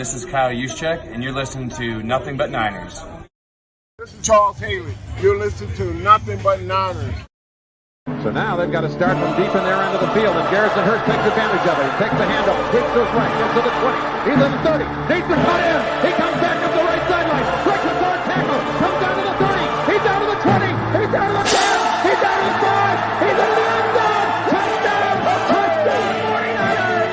This is Kyle Juszczyk, and you're listening to Nothing But Niners. This is Charles Haley. You're listening to Nothing But Niners. So now they've got to start from deep in their end of the field, and Garrison Hurst takes advantage of it. He takes the handoff, sweeps to his right, gets to the 20. He's in the 30. Needs to cut in. He comes back up the right sideline. Breaks a third tackle. Comes down to the 30. He's down to the 20. He's down to the 10. He's down to the 5. He's in the end zone. Touchdown! Touchdown! 49ers!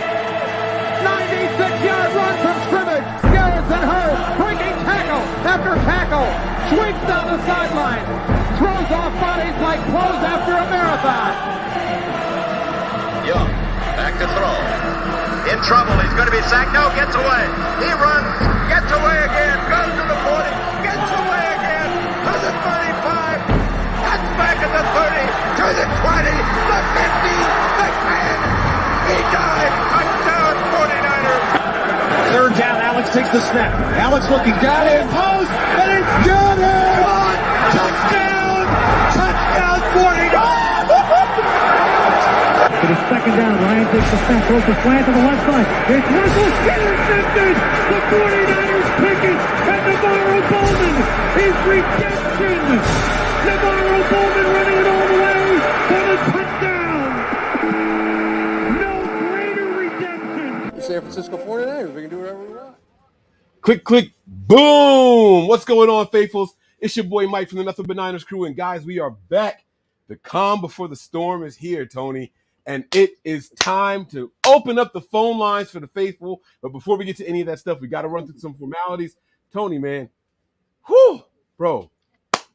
96-yard run from scrimmage. Garrison Hurst breaking tackle after tackle. Sweeps down the sideline. Throws off bodies like clothes after a marathon. Young, back to throw. In trouble, he's going to be sacked. No, gets away. He runs, gets away again, goes to the 40, gets away again, to the 35, cuts back at the 30, to the 20, the 50, the 10. He died. Touchdown, 49ers. Third down, Alex takes the snap. Alex looking down in post, and it's good. Touchdown! Touchdown, 49ers! It is second down. Ryan takes the snap, throws the slant to the left side. It's Russell intercepted. The 49ers pick it, and Navarro Bowman is redemption. Navarro Bowman running it all the way for the touchdown. No greater redemption. San Francisco 49ers. We can do whatever we want. Click, boom! What's going on, faithfuls? It's your boy Mike from the Nothing But Niners crew, and guys, we are back. The calm before the storm is here, Tony, and it is time to open up the phone lines for the faithful. But before we get to any of that stuff, we got to run through some formalities. Tony, man, bro,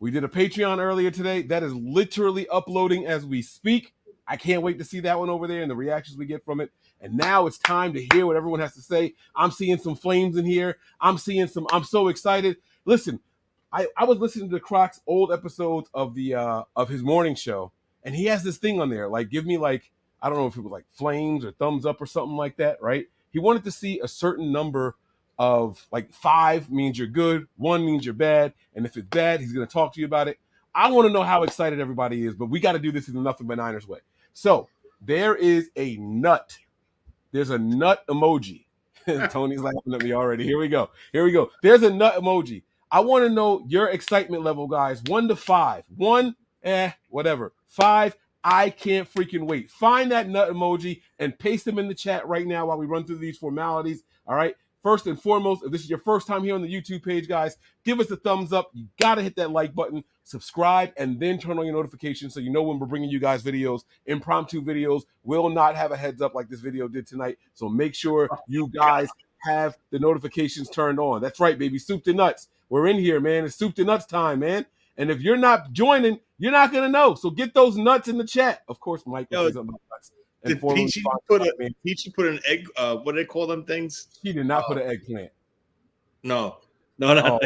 we did a Patreon earlier today. That is literally uploading as we speak. I can't wait to see that one over there and the reactions we get from it. And now it's time to hear what everyone has to say. I'm seeing some flames in here. I'm so excited. Listen, I was listening to Croc's old episodes of the of his morning show, and he has this thing on there, like give me like, I don't know if it was like flames or thumbs up or something like that, right? He wanted to see a certain number of, like 5 means you're good, 1 means you're bad, and if it's bad, he's gonna talk to you about it. I want to know how excited everybody is, but we got to do this in the Nothing But Niners way. So there is a nut. There's a nut emoji. Tony's laughing at me already. Here we go. There's a nut emoji. I want to know your excitement level, guys. 1 to 5. 1, whatever. 5, I can't freaking wait. Find that nut emoji and paste them in the chat right now while we run through these formalities. All right. First and foremost, if this is your first time here on the YouTube page, guys, give us a thumbs up. You got to hit that like button, subscribe, and then turn on your notifications so you know when we're bringing you guys videos. Impromptu videos will not have a heads up like this video did tonight. So make sure you guys have the notifications turned on. That's right, baby. Soup to nuts. We're in here, man. It's soup to nuts time, man. And if you're not joining, you're not going to know. So get those nuts in the chat. Of course, Mike will say something about nuts. Did Peachy put an egg? What do they call them things? He did not put an eggplant. No. Oh.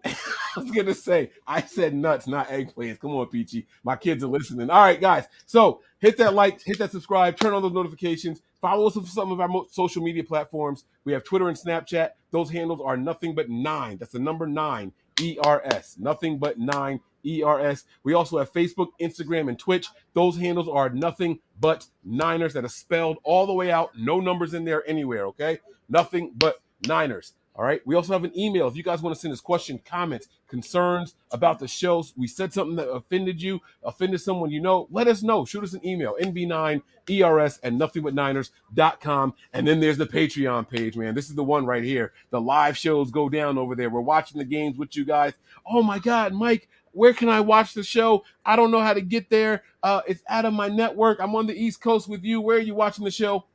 I was going to say, I said nuts, not eggplants. Come on, Peachy. My kids are listening. All right, guys. So hit that like, hit that subscribe, turn on those notifications. Follow us on some of our social media platforms. We have Twitter and Snapchat. Those handles are Nothing But 9. That's the number 9, ERS. Nothing But 9, ERS. We also have Facebook, Instagram, and Twitch. Those handles are Nothing But Niners. That is spelled all the way out. No numbers in there anywhere, okay? Nothing But Niners. All right. We also have an email. If you guys want to send us questions, comments, concerns about the show, we said something that offended you, offended someone you know, let us know. Shoot us an email, nb9ers@nothingbutniners.com. And then there's the Patreon page, man. This is the one right here. The live shows go down over there. We're watching the games with you guys. Oh, my God, Mike, where can I watch the show? I don't know how to get there. It's out of my network. I'm on the East Coast with you. Where are you watching the show?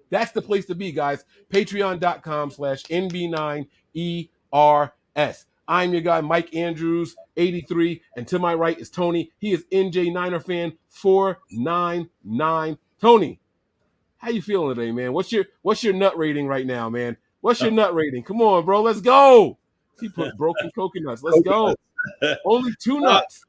That's the place to be, guys. Patreon.com/NB9ERS. I'm your guy, Mike Andrews, 83. And to my right is Tony. He is NJ Niner fan 499. Tony, how you feeling today, man? What's your nut rating right now, man? What's your nut rating? Come on, bro. Let's go. He put broken coconuts. Let's go. Only 2 nuts.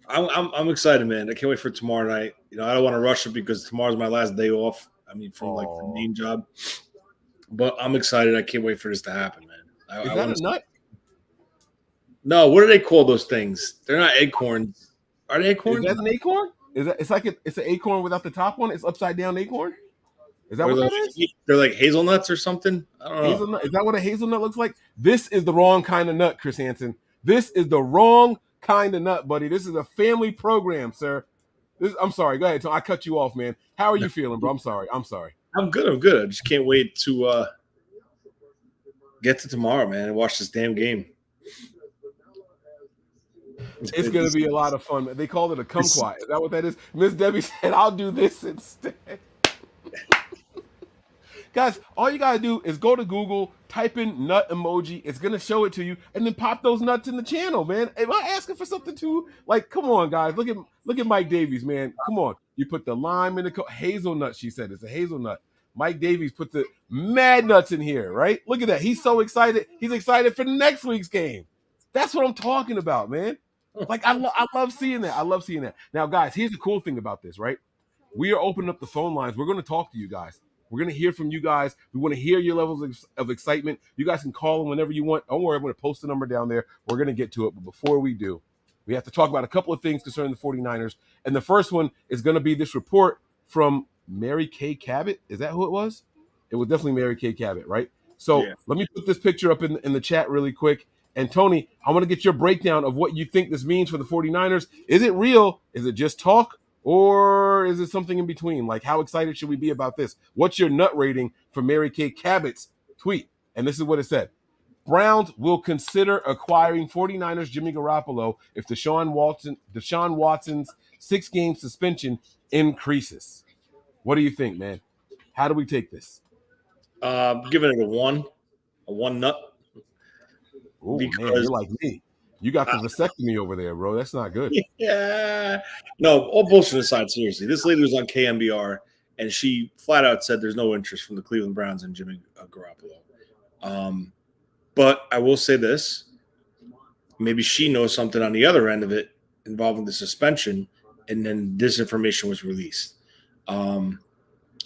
I'm excited, man. I can't wait for tomorrow night. You know, I don't want to rush it because tomorrow's my last day off. I mean, from like the main job. But I'm excited. I can't wait for this to happen, man. Is that a nut? No, what do they call those things? They're not acorns. Are they acorns? Is that an acorn? Is that it's an acorn without the top one? It's upside down acorn? Is that what that is? They're like hazelnuts or something. I don't know. Hazelnut. Is that what a hazelnut looks like? This is the wrong kind of nut, Chris Hansen. This is the wrong kind of nut, buddy. This is a family program, sir. I'm sorry. Go ahead, Tom. I cut you off, man. How are you feeling, bro? I'm sorry. I'm good. I just can't wait to get to tomorrow, man, and watch this damn game. It's going to be a lot of fun. They called it a kumquat. Is that what that is? Miss Debbie said, I'll do this instead. Guys, all you got to do is go to Google, type in nut emoji. It's going to show it to you, and then pop those nuts in the channel, man. Am I asking for something too? Like, come on, guys. Look at Mike Davies, man. Come on. You put the lime in the hazelnut, she said. It's a hazelnut. Mike Davies put the mad nuts in here, right? Look at that. He's so excited. He's excited for next week's game. That's what I'm talking about, man. Like, I love seeing that. I love seeing that. Now, guys, here's the cool thing about this, right? We are opening up the phone lines. We're going to talk to you guys. We're going to hear from you guys. We want to hear your levels of excitement. You guys can call them whenever you want. Don't worry, I'm going to post the number down there. We're going to get to it. But before we do, we have to talk about a couple of things concerning the 49ers. And the first one is going to be this report from Mary Kay Cabot. Is that who it was? It was definitely Mary Kay Cabot, right? So Let me put this picture up in the chat really quick. And Tony, I want to get your breakdown of what you think this means for the 49ers. Is it real? Is it just talk? Or is it something in between? Like, how excited should we be about this? What's your nut rating for Mary Kay Cabot's tweet? And this is what it said. Browns will consider acquiring 49ers Jimmy Garoppolo if Deshaun Watson's 6-game suspension increases. What do you think, man? How do we take this? Giving it a one nut. Oh, man, you're like me. You got the vasectomy over there, bro. That's not good. Yeah. No, all bullshit aside, seriously. This lady was on KMBR, and she flat out said there's no interest from the Cleveland Browns in Jimmy Garoppolo. But I will say this. Maybe she knows something on the other end of it involving the suspension, and then this information was released.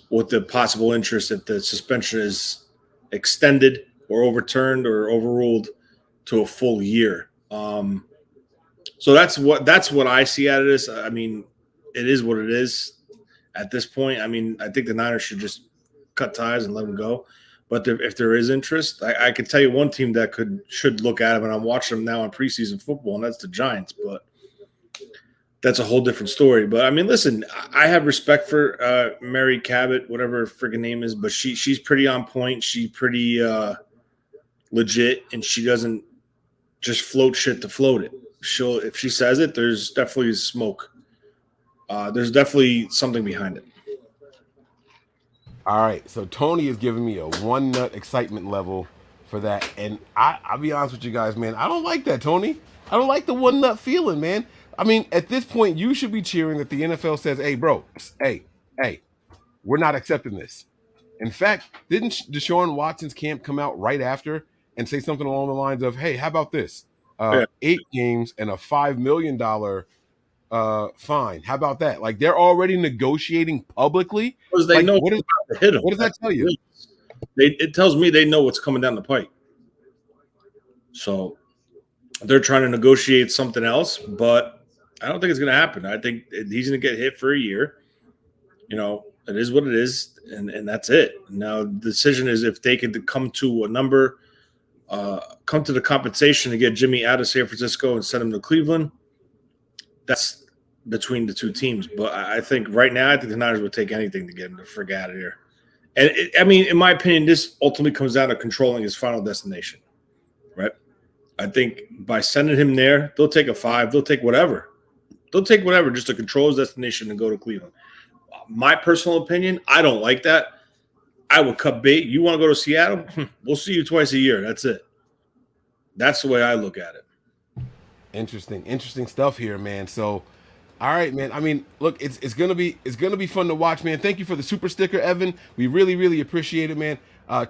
With the possible interest if the suspension is extended or overturned or overruled to a full year. So that's what I see out of this. I mean, it is what it is at this point. I mean, I think the Niners should just cut ties and let them go. But if there is interest, I could tell you one team that should look at them, and I'm watching them now in preseason football, and that's the Giants. But that's a whole different story. But I mean, listen, I have respect for Mary Cabot, whatever her freaking name is, but she's pretty on point. She's pretty legit, and she doesn't just float shit to float it. If she says it, there's definitely smoke. There's definitely something behind it. All right, so Tony is giving me a one nut excitement level for that, and I'll be honest with you guys, man. I don't like that, Tony. I don't like the one nut feeling, man. I mean, at this point, you should be cheering that the NFL says, "Hey, bro, hey, we're not accepting this." In fact, didn't Deshaun Watson's camp come out right after and say something along the lines of, "Hey, how about this? 8 games and a $5 million fine. How about that?" Like, they're already negotiating publicly. Because they know what does that tell you? It tells me they know what's coming down the pipe. So they're trying to negotiate something else, but I don't think it's going to happen. I think he's going to get hit for a year. You know, it is what it is, and that's it. Now, the decision is if they could come to a number, come to the compensation to get Jimmy out of San Francisco and send him to Cleveland. That's between the two teams. But I think right now, I think the Niners would take anything to get him to frick out of here. And, I mean, in my opinion, this ultimately comes down to controlling his final destination, right? I think by sending him there, they'll take a 5. They'll take whatever. They'll take whatever just to control his destination and go to Cleveland. My personal opinion, I don't like that. I would cut bait. You want to go to Seattle? We'll see you twice a year. That's it. That's the way I look at it. Interesting stuff here, man. So, all right, man. I mean, look, it's gonna be fun to watch, man. Thank you for the super sticker, Evan. We really appreciate it, man.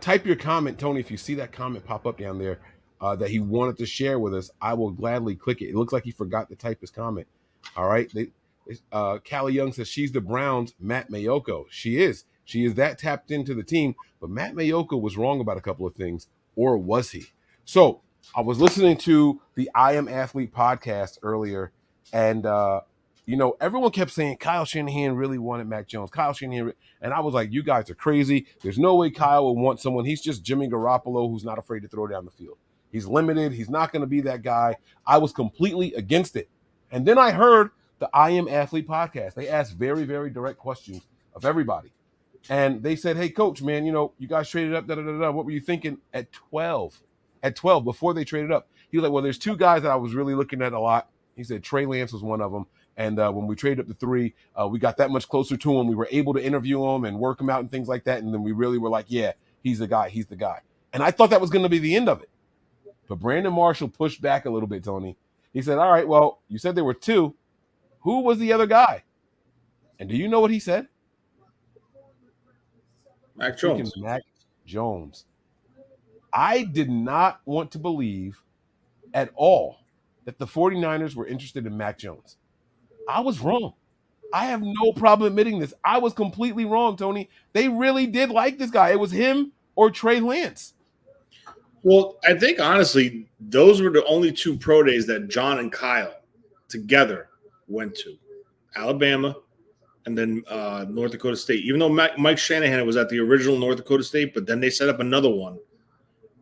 Type your comment, Tony, if you see that comment pop up down there that he wanted to share with us. I will gladly click it. It looks like he forgot to type his comment. All right. Callie Young says she's the Browns' Matt Mayoko. She is that tapped into the team, but Matt Mayoko was wrong about a couple of things, or was he? So I was listening to the I Am Athlete podcast earlier, and everyone kept saying Kyle Shanahan really wanted Mac Jones. Kyle Shanahan, and I was like, you guys are crazy. There's no way Kyle would want someone. He's just Jimmy Garoppolo who's not afraid to throw down the field. He's limited. He's not going to be that guy. I was completely against it. And then I heard the I Am Athlete podcast. They asked very, very direct questions of everybody. And they said, hey, coach, man, you guys traded up, da-da-da-da. What were you thinking at 12? At 12, before they traded up. He was like, well, there's two guys that I was really looking at a lot. He said Trey Lance was one of them. And when we traded up to 3, we got that much closer to him. We were able to interview him and work him out and things like that. And then we really were like, yeah, he's the guy. He's the guy. And I thought that was going to be the end of it. But Brandon Marshall pushed back a little bit, Tony. He said, all right, well, you said there were 2. Who was the other guy? And do you know what he said? Mac Jones. Mac Jones. I did not want to believe at all that the 49ers were interested in Mac Jones. I was wrong. I have no problem admitting this. I was completely wrong, Tony. They really did like this guy. It was him or Trey Lance. Well, I think, honestly, those were the only 2 pro days that John and Kyle together went to. Alabama and then North Dakota State. Even though Mike Shanahan was at the original North Dakota State, but then they set up another one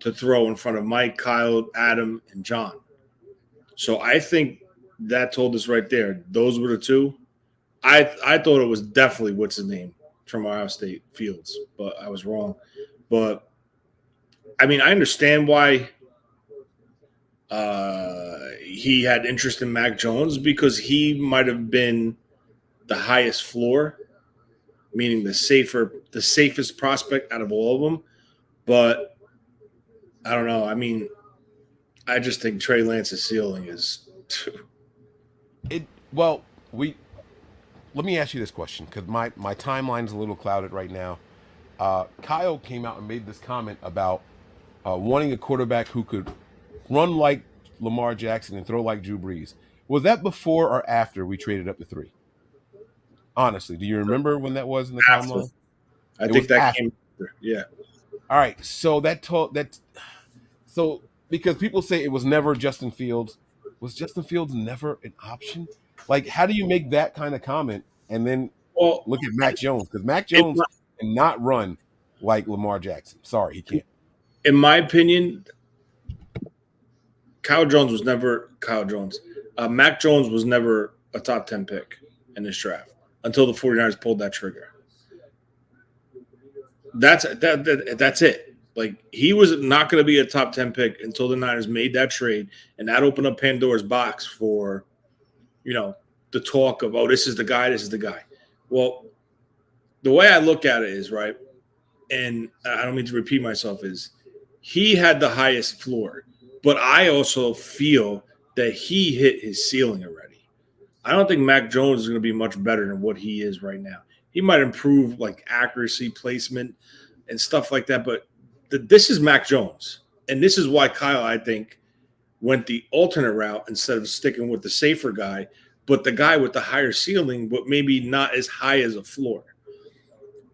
to throw in front of Mike, Kyle, Adam, and John. So I think that told us right there. Those were the 2. I thought it was definitely what's his name from Ohio State, Fields, but I was wrong. But I mean, I understand why he had interest in Mac Jones, because he might have been the highest floor, meaning the safest prospect out of all of them. But I don't know. I mean, I just think Trey Lance's ceiling is Let me ask you this question, because my timeline is a little clouded right now. Kyle came out and made this comment about wanting a quarterback who could run like Lamar Jackson and throw like Drew Brees. Was that before or after we traded up to 3? Honestly, do you remember when that was in the timeline? I think that came after. Yeah. All right. So because people say it was never Justin Fields. Was Justin Fields never an option? Like, how do you make that kind of comment and then look at Mac Jones? Because Mac Jones cannot run like Lamar Jackson. Sorry, he can't. In my opinion, Mac Jones was never a top 10 pick in this draft until the 49ers pulled that trigger. That's it. Like, he was not going to be a top 10 pick until the Niners made that trade, and that opened up Pandora's box for, the talk of, oh, this is the guy. Well, the way I look at it is, right, and I don't mean to repeat myself, is he had the highest floor, but I also feel that he hit his ceiling already. I don't think Mac Jones is going to be much better than what he is right now. He might improve, like, accuracy, placement, and stuff like that, but this is Mac Jones, and this is why Kyle, I think, went the alternate route instead of sticking with the safer guy, but the guy with the higher ceiling, but maybe not as high as a floor,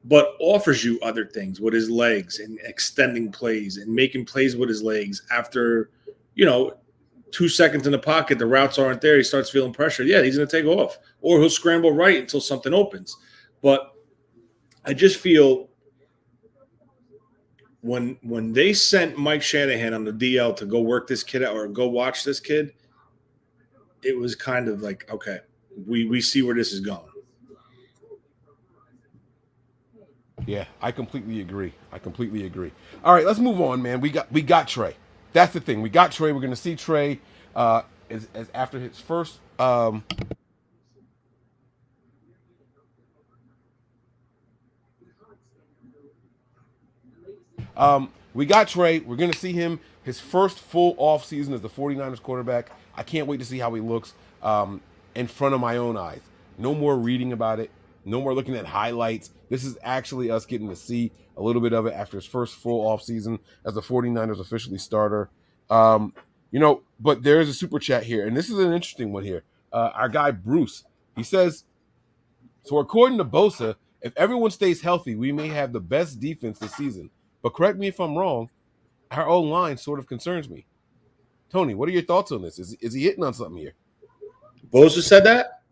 but offers you other things with his legs and extending plays and making plays with his legs. After, 2 seconds in the pocket, the routes aren't there, he starts feeling pressure. Yeah, he's going to take off, or he'll scramble right until something opens. But I just feel when they sent Mike Shanahan on the DL to go work this kid out or go watch this kid, it was kind of like, okay, we see where this is going. Yeah, I completely agree. All right, let's move on, man. We got Trey. That's the thing. We got Trey. We're going to see Trey as after his first we got Trey. We're going to see him his first full off season as the 49ers quarterback. I can't wait to see how he looks in front of my own eyes. No more reading about it. No more looking at highlights. This is actually us getting to see a little bit of it after his first full off season as the 49ers officially starter. But there is a super chat here, and this is an interesting one here. Our guy Bruce, he says, so according to Bosa, if everyone stays healthy, we may have the best defense this season. But correct me if I'm wrong, our O-line sort of concerns me. Tony, what are your thoughts on this? Is he hitting on something here? Bosa said that?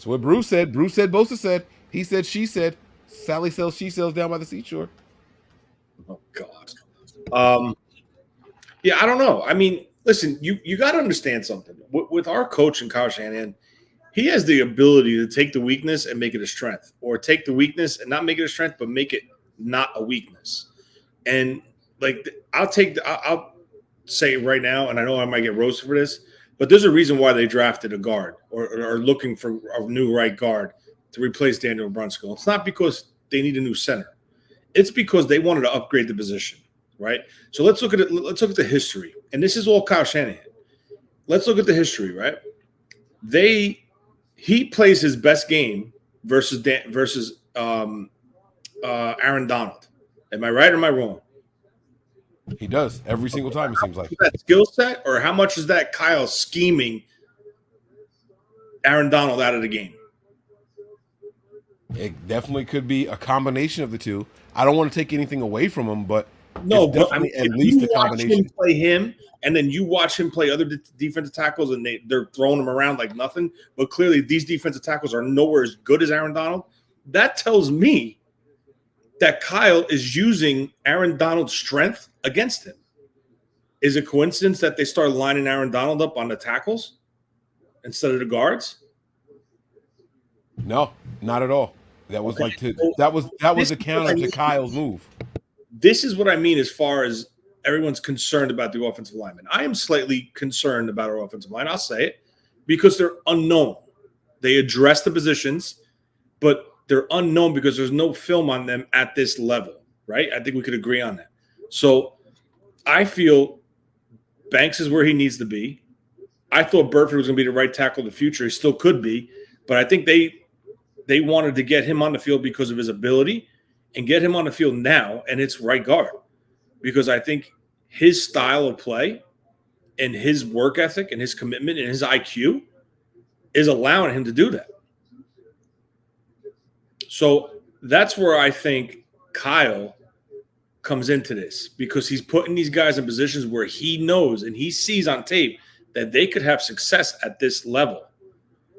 That's what Bruce said. Bruce said, Bosa said. He said, she said. Sally sells, she sells down by the seashore. Oh God. Yeah, I don't know. I mean, listen, you got to understand something. With our coach and Kyle Shanahan, he has the ability to take the weakness and make it a strength, or take the weakness and not make it a strength, but make it not a weakness. And like, I'll say it right now, and I know I might get roasted for this, but there's a reason why they drafted a guard or are looking for a new right guard to replace Daniel Brunskill. It's not because they need a new center. It's because they wanted to upgrade the position, right? So let's look at it. Let's look at the history, and this is all Kyle Shanahan. Let's look at the history, right? He plays his best game versus Aaron Donald. Am I right or am I wrong? He does every single time, it seems like. That skill set, or how much is that Kyle scheming Aaron Donald out of the game? It definitely could be a combination of the two. I don't want to take anything away from him, but no, it's definitely at least a combination. Him play him, and then you watch him play other defensive tackles, and they're throwing him around like nothing. But clearly, these defensive tackles are nowhere as good as Aaron Donald. That tells me that Kyle is using Aaron Donald's strength against him. Is it coincidence that they start lining Aaron Donald up on the tackles instead of the guards? No, not at all. That was that was a counter to Kyle's move. This is what I mean as far as everyone's concerned about the offensive lineman. I am slightly concerned about our offensive line. I'll say it because they're unknown. They address the positions, but they're unknown because there's no film on them at this level, right? I think we could agree on that. So I feel Banks is where he needs to be. I thought Burford was going to be the right tackle of the future. He still could be, but I think they wanted to get him on the field because of his ability and get him on the field now, and it's right guard. Because I think his style of play and his work ethic and his commitment and his IQ is allowing him to do that. So that's where I think Kyle comes into this, because he's putting these guys in positions where he knows and he sees on tape that they could have success at this level,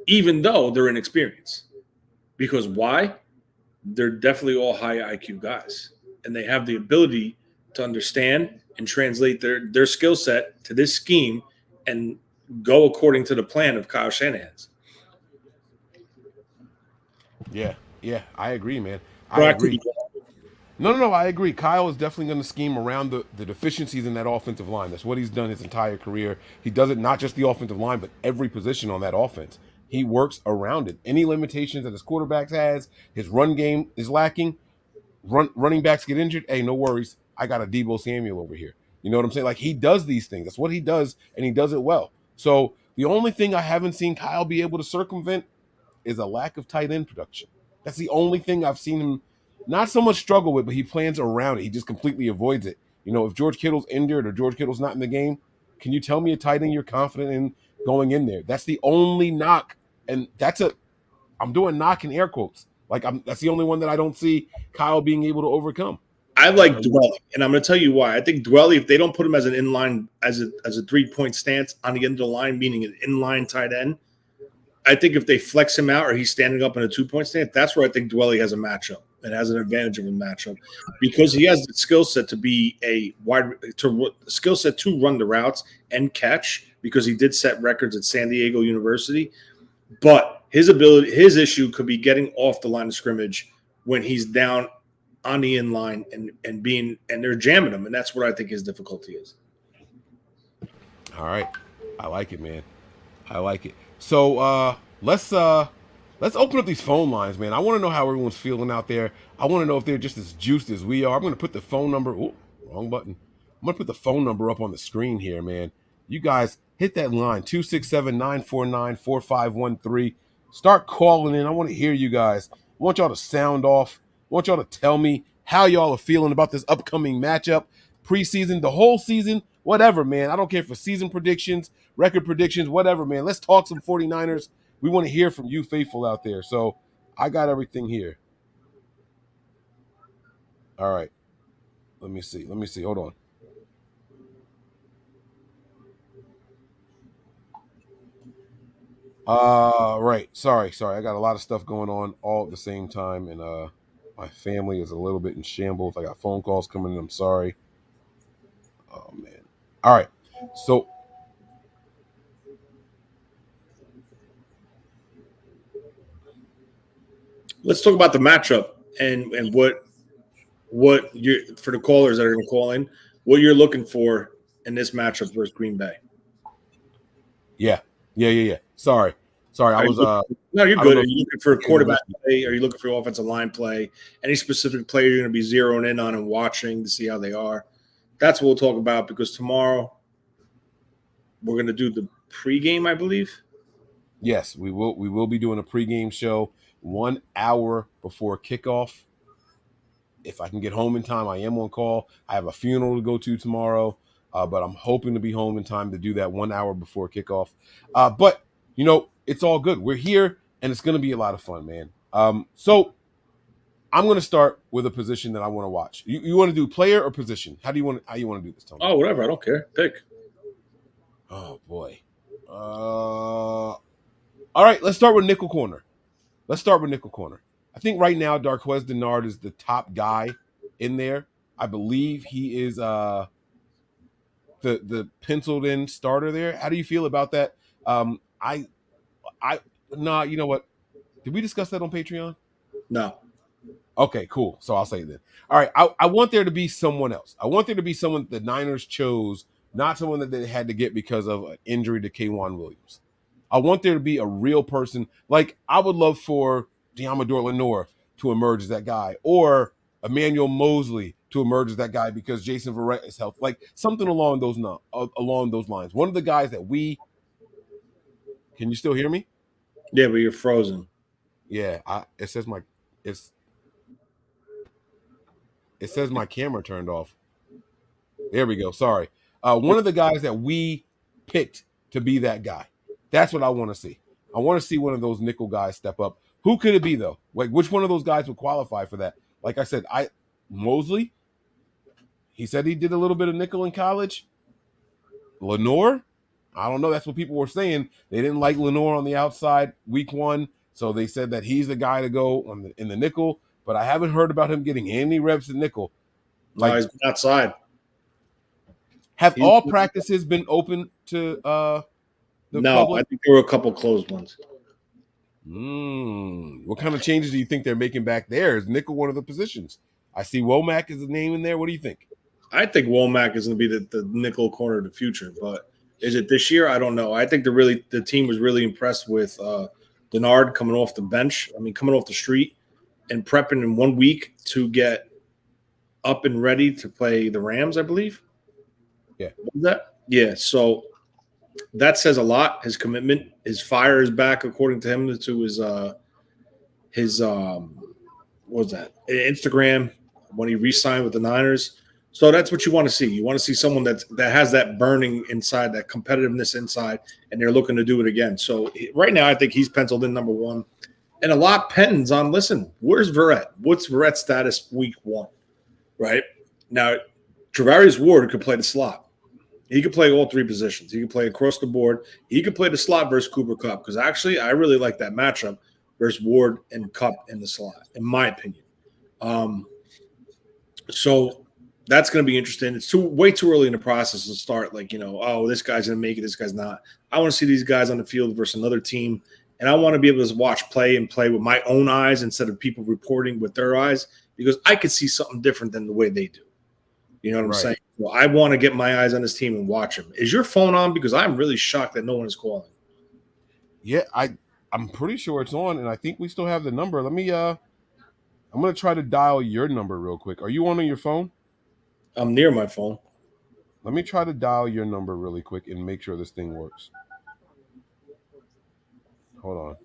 even though they're inexperienced. Because why? They're definitely all high IQ guys, and they have the ability to understand and translate their skill set to this scheme and go according to the plan of Kyle Shanahan's. Yeah, I agree, man. I agree. No, I agree. Kyle is definitely going to scheme around the deficiencies in that offensive line. That's what he's done his entire career. He does it not just the offensive line, but every position on that offense. He works around it. Any limitations that his quarterback has, his run game is lacking, running backs get injured, hey, no worries. I got a Deebo Samuel over here. You know what I'm saying? Like, he does these things. That's what he does, and he does it well. So the only thing I haven't seen Kyle be able to circumvent is a lack of tight end production. That's the only thing I've seen him not so much struggle with, but he plans around it. He just completely avoids it. You know, if George Kittle's injured or George Kittle's not in the game, can you tell me a tight end you're confident in going in there? That's the only knock. And I'm doing knock in air quotes. That's the only one that I don't see Kyle being able to overcome. I like Dwelly, and I'm going to tell you why. I think Dwelly, if they don't put him as an inline, as a 3-point stance on the end of the line, meaning an inline tight end, I think if they flex him out or he's standing up in a 2-point stance, that's where I think Dwelly has a matchup and has an advantage of a matchup, because he has the skill set to be skill set to run the routes and catch, because he did set records at San Diego University. But his issue could be getting off the line of scrimmage when he's down on the in line and they're jamming him, and that's what I think his difficulty is. All right, I like it, man. I like it. So let's open up these phone lines, man. I want to know how everyone's feeling out there. I want to know if they're just as juiced as we are. I'm going to put the phone number. Ooh, wrong button. I'm going to put the phone number up on the screen here, man. You guys hit that line, 267-949-4513. Start calling in. I want to hear you guys. I want y'all to sound off. I want y'all to tell me how y'all are feeling about this upcoming matchup, preseason, the whole season, whatever, man. I don't care for season predictions, record predictions, whatever, man. Let's talk some 49ers. We want to hear from you faithful out there. So I got everything here. All right. Let me see. Hold on. Right. Sorry. I got a lot of stuff going on all at the same time, and my family is a little bit in shambles. I got phone calls coming in. I'm sorry. Oh man. All right. So Let's talk about the matchup and what you for the callers that are going to call in, what you're looking for in this matchup versus Green Bay. yeah. Sorry. I Are you was no, you're I don't good. know Are if you you looking for can quarterback listen. play? Are you looking for offensive line play? Any specific player you're going to be zeroing in on and watching to see how they are? That's what we'll talk about because tomorrow we're going to do the pregame, I believe. Yes, we will. We will be doing a pregame show 1 hour before kickoff. If I can get home in time, I am on call. I have a funeral to go to tomorrow, but I'm hoping to be home in time to do that 1 hour before kickoff. But it's all good. We're here, and it's going to be a lot of fun, man. So I'm going to start with a position that I want to watch. You want to do player or position? How you want to do this, Tony? Oh, whatever. I don't care. Pick. Oh boy. All right, let's start with nickel corner. I think right now Darquez Denard is the top guy in there. I believe he is the penciled in starter there. How do you feel about that? I nah, you know what? Did we discuss that on Patreon? No. Okay, cool. So I'll say it then. All right, I want there to be someone else. I want there to be someone the Niners chose, not someone that they had to get because of an injury to K'Wan Williams. I want there to be a real person. Like, I would love for Diamador Lenore to emerge as that guy, or Emmanuel Mosley to emerge as that guy because Jason Verrett is healthy. Like, something along those lines. One of the guys that can you still hear me? Yeah, but you're frozen. Yeah, it says my camera turned off. There we go. Sorry. One of the guys that we picked to be that guy. That's what I want to see. I want to see one of those nickel guys step up. Who could it be though? Like, which one of those guys would qualify for that? Like I said, Mosley. He said he did a little bit of nickel in college. Lenore. I don't know. That's what people were saying. They didn't like Lenore on the outside week 1, so they said that he's the guy to go in the nickel. But I haven't heard about him getting any reps in nickel. No, Like, he's outside. have all practices been open to the No, public? I think there were a couple closed ones. What kind of changes do you think they're making back there? Is nickel one of the positions? I see Womack is the name in there. What do you think? I think Womack is going to be the nickel corner of the future, but is it this year? I don't know. I think the team was really impressed with Denard coming off the bench. I mean, coming off the street and prepping in 1 week to get up and ready to play the Rams, I believe. Yeah. Was that? Yeah. So that says a lot. His commitment, his fire is back, according to him, to his what was that? Instagram when he re-signed with the Niners. So that's what you want to see. You want to see someone that has that burning inside, that competitiveness inside, and they're looking to do it again. So right now, I think he's penciled in number 1. And a lot depends on, listen, where's Verrett? What's Verrett's status week 1? Right? Now, Travarius Ward could play the slot. He could play all 3 positions. He could play across the board. He could play the slot versus Cooper Kupp because actually I really like that matchup versus Ward and Kupp in the slot, in my opinion. So that's going to be interesting. It's way too early in the process to start this guy's going to make it, this guy's not. I want to see these guys on the field versus another team, and I want to be able to watch play with my own eyes instead of people reporting with their eyes because I could see something different than the way they do. You know what I'm saying? Well, I want to get my eyes on this team and watch him. Is your phone on? Because I'm really shocked that no one is calling. Yeah, I'm pretty sure it's on, and I think we still have the number. Let me I'm gonna try to dial your number real quick. Are you on your phone? I'm near my phone. Let me try to dial your number really quick and make sure this thing works. Hold on.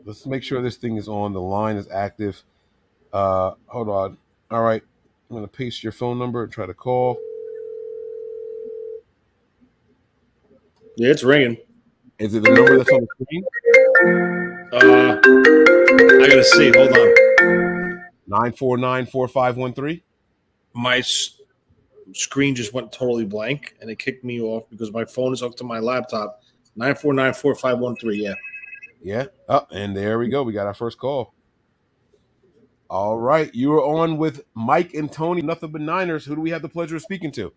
Let's make sure this thing is on. The line is active. Hold on. All right. I'm going to paste your phone number and try to call. Yeah, it's ringing. Is it the number that's on the screen? I got to see. Hold on. 949-4513. screen just went totally blank, and it kicked me off because my phone is hooked to my laptop. 9494513. Yeah. Yeah. Oh, and there we go. We got our first call. All right. You are on with Mike and Tony, Nothing But Niners. Who do we have the pleasure of speaking to?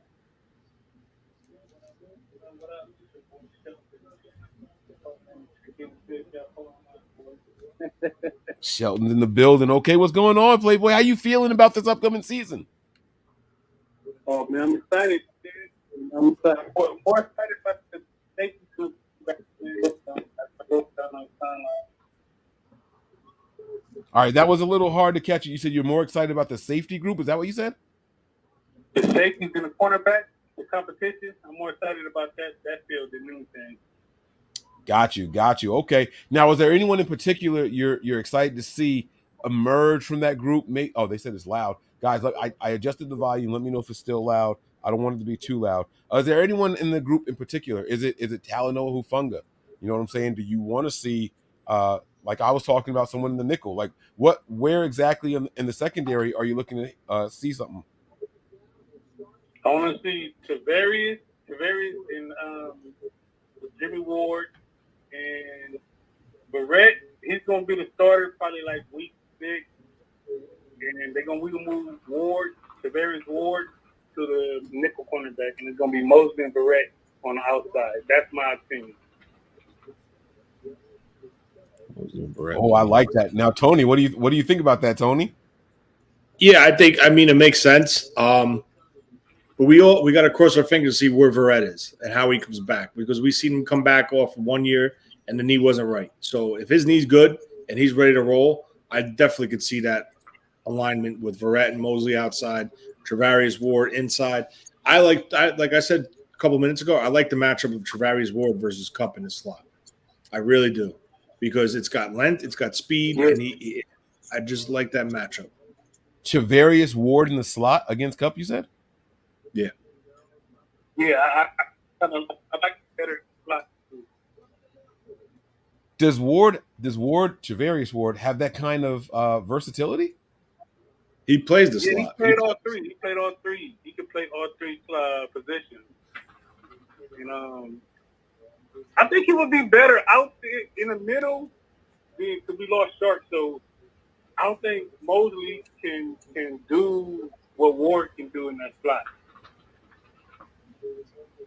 Shelton's in the building. Okay, what's going on, Playboy? How you feeling about this upcoming season? Oh man, I'm excited. I'm excited. More excited about the safety group. All right, that was a little hard to catch. You said you're more excited about the safety group. Is that what you said? The safeties and the cornerback, the competition. I'm more excited about that field than anything. Got you. Okay. Now, is there anyone in particular you're excited to see emerge from that group? Oh, they said it's loud. Guys, look, I adjusted the volume. Let me know if it's still loud. I don't want it to be too loud. Is there anyone in the group in particular? Is it Talanoa Hufanga? You know what I'm saying? Do you want to see, like I was talking about, someone in the nickel? Like where exactly in the secondary are you looking to see something? I want to see Tavarius and Jimmy Ward and Barrett. He's going to be the starter probably like week 6. And we can move Tavarius Ward to the nickel cornerback, and it's going to be Mosley and Barrett on the outside. That's my opinion. Oh, I like that. Now, Tony, what do you think about that, Tony? Yeah, I mean it makes sense. But we got to cross our fingers to see where Verrett is and how he comes back, because we seen him come back off 1 year and the knee wasn't right. So if his knee's good and he's ready to roll, I definitely could see that alignment with Verrett and Mosley outside, Travarius Ward inside. Like I said a couple minutes ago, I like the matchup of Travarius Ward versus Kupp in the slot. I really do, because it's got length, it's got speed, and I just like that matchup. Travarius Ward in the slot against Kupp, you said? Yeah. Yeah, I like better slot. Does Travarius Ward have that kind of versatility? He plays the slot. He played all three. He can play all three positions. And I think he would be better out there in the middle because we lost Shark. So I don't think Mosley can do what Ward can do in that slot.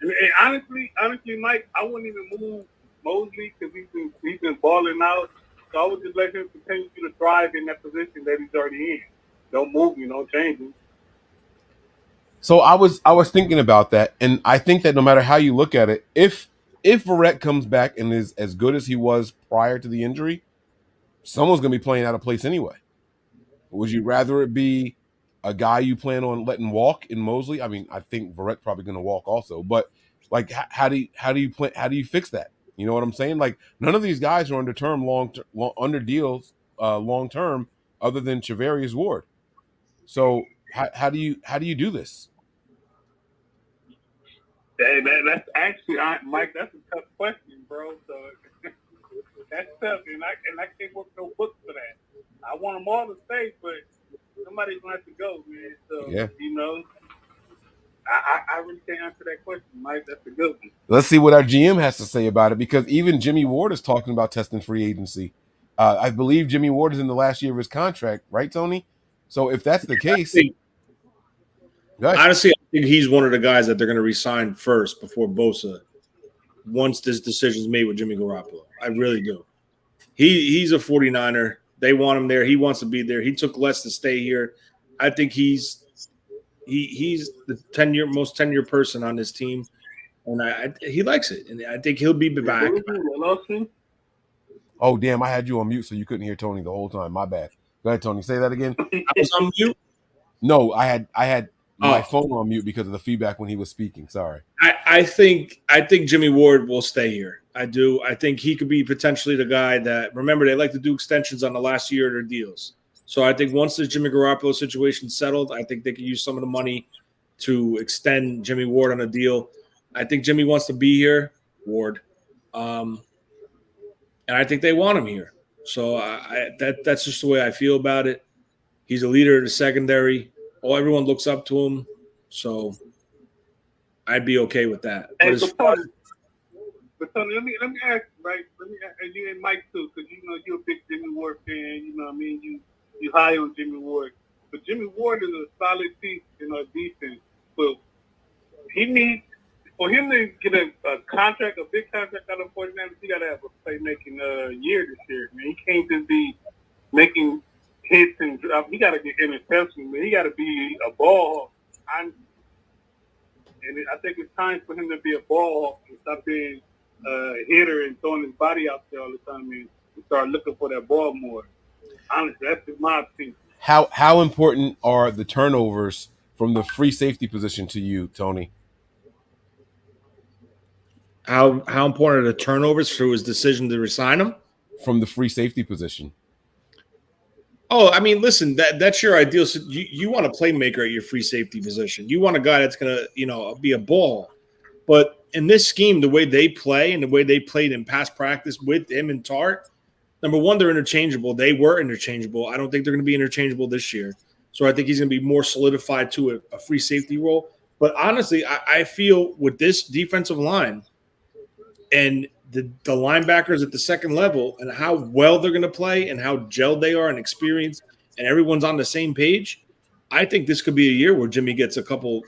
And honestly, Mike, I wouldn't even move Mosley because he's been balling out. So I would just let him continue to thrive in that position that he's already in. Don't move him, don't change him. So I was thinking about that, and I think that no matter how you look at it, if Verrett comes back and is as good as he was prior to the injury, someone's going to be playing out of place anyway. Would you rather it be a guy you plan on letting walk in Mosley? I mean, I think Verrett's probably going to walk also, but like, how do you fix that? You know what I'm saying? Like, none of these guys are under deals long term, other than Travarius Ward. So how do you do this? Hey, that's actually, Mike. That's a tough question, bro. So that's tough, and I can't work no books for that. I want them all to stay, but somebody's going to have to go, man. So yeah. I really can't answer that question, Mike. That's a good one. Let's see what our GM has to say about it, because even Jimmy Ward is talking about testing free agency. I believe Jimmy Ward is in the last year of his contract, right, Tony? So if that's the case, honestly, I think he's one of the guys that they're going to re-sign first before Bosa, once this decision is made with Jimmy Garoppolo. I really do. He's a 49er. They want him there. He wants to be there. He took less to stay here. I think he's the most tenured person on this team, and he likes it, and I think he'll be back. Oh, damn, I had you on mute, so you couldn't hear Tony the whole time. My bad. Go ahead, Tony. Say that again. I was on mute? No, I had my phone on mute because of the feedback when he was speaking. Sorry. I think Jimmy Ward will stay here. I do. I think he could be potentially the guy that, remember, they like to do extensions on the last year of their deals. So I think once the Jimmy Garoppolo situation settled, I think they could use some of the money to extend Jimmy Ward on a deal. I think Jimmy wants to be here, Ward. And I think they want him here. So that's just the way I feel about it. He's a leader of the secondary. Everyone looks up to him. So I'd be okay with that. Hey, But as far as but Tony, let me ask, right? And you and Mike too, because you're a big Jimmy Ward fan. You know what I mean? You high on Jimmy Ward, but Jimmy Ward is a solid piece in our defense. But he needs for him to get a contract, a big contract out of 49ers. He got to have a playmaking year this year. Man, he can't just be making hits and he got to get interceptions. Man, he got to be a ball hawk. And I think it's time for him to be a ball hawk and stop being a hitter and throwing his body out there all the time and start looking for that ball more. Honestly, that's just my opinion. How important are the turnovers from the free safety position to you, Tony? how important are the turnovers for his decision to resign him? From the free safety position. Oh, I mean, listen, that's your ideal. So you want a playmaker at your free safety position. You want a guy that's going to, be a ball. But in this scheme, the way they play and the way they played in past practice with him and Tart, number one, they're interchangeable. They were interchangeable. I don't think they're going to be interchangeable this year. So I think he's going to be more solidified to a free safety role. But honestly, I feel with this defensive line and the linebackers at the second level and how well they're going to play and how gelled they are and experienced and everyone's on the same page, I think this could be a year where Jimmy gets a couple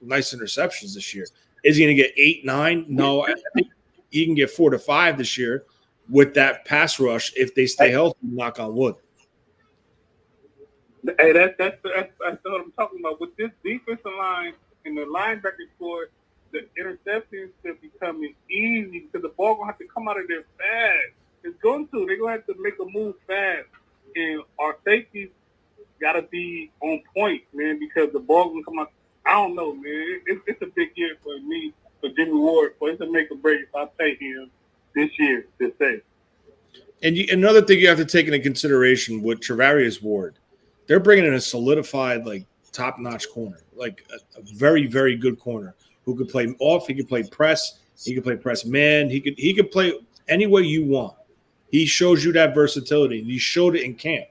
nice interceptions this year. Is he going to get 8, 9? No, I think he can get 4 to 5 this year with that pass rush if they stay healthy, knock on wood. Hey, that's what I'm talking about. With this defensive line and the linebacker core, the interceptions are becoming easy because the ball gonna have to come out of there fast. It's going to. They're gonna have to make a move fast, and our safeties gotta be on point, man, because the ball gonna come out. I don't know, man. It's a big year for me, for Jimmy Ward, for him to make a break if I pay him this year to say. And another thing you have to take into consideration with Travarius Ward, they're bringing in a solidified, top-notch corner, a very, very good corner who could play off. He could play press. He could play press man. He could play any way you want. He shows you that versatility, and he showed it in camp.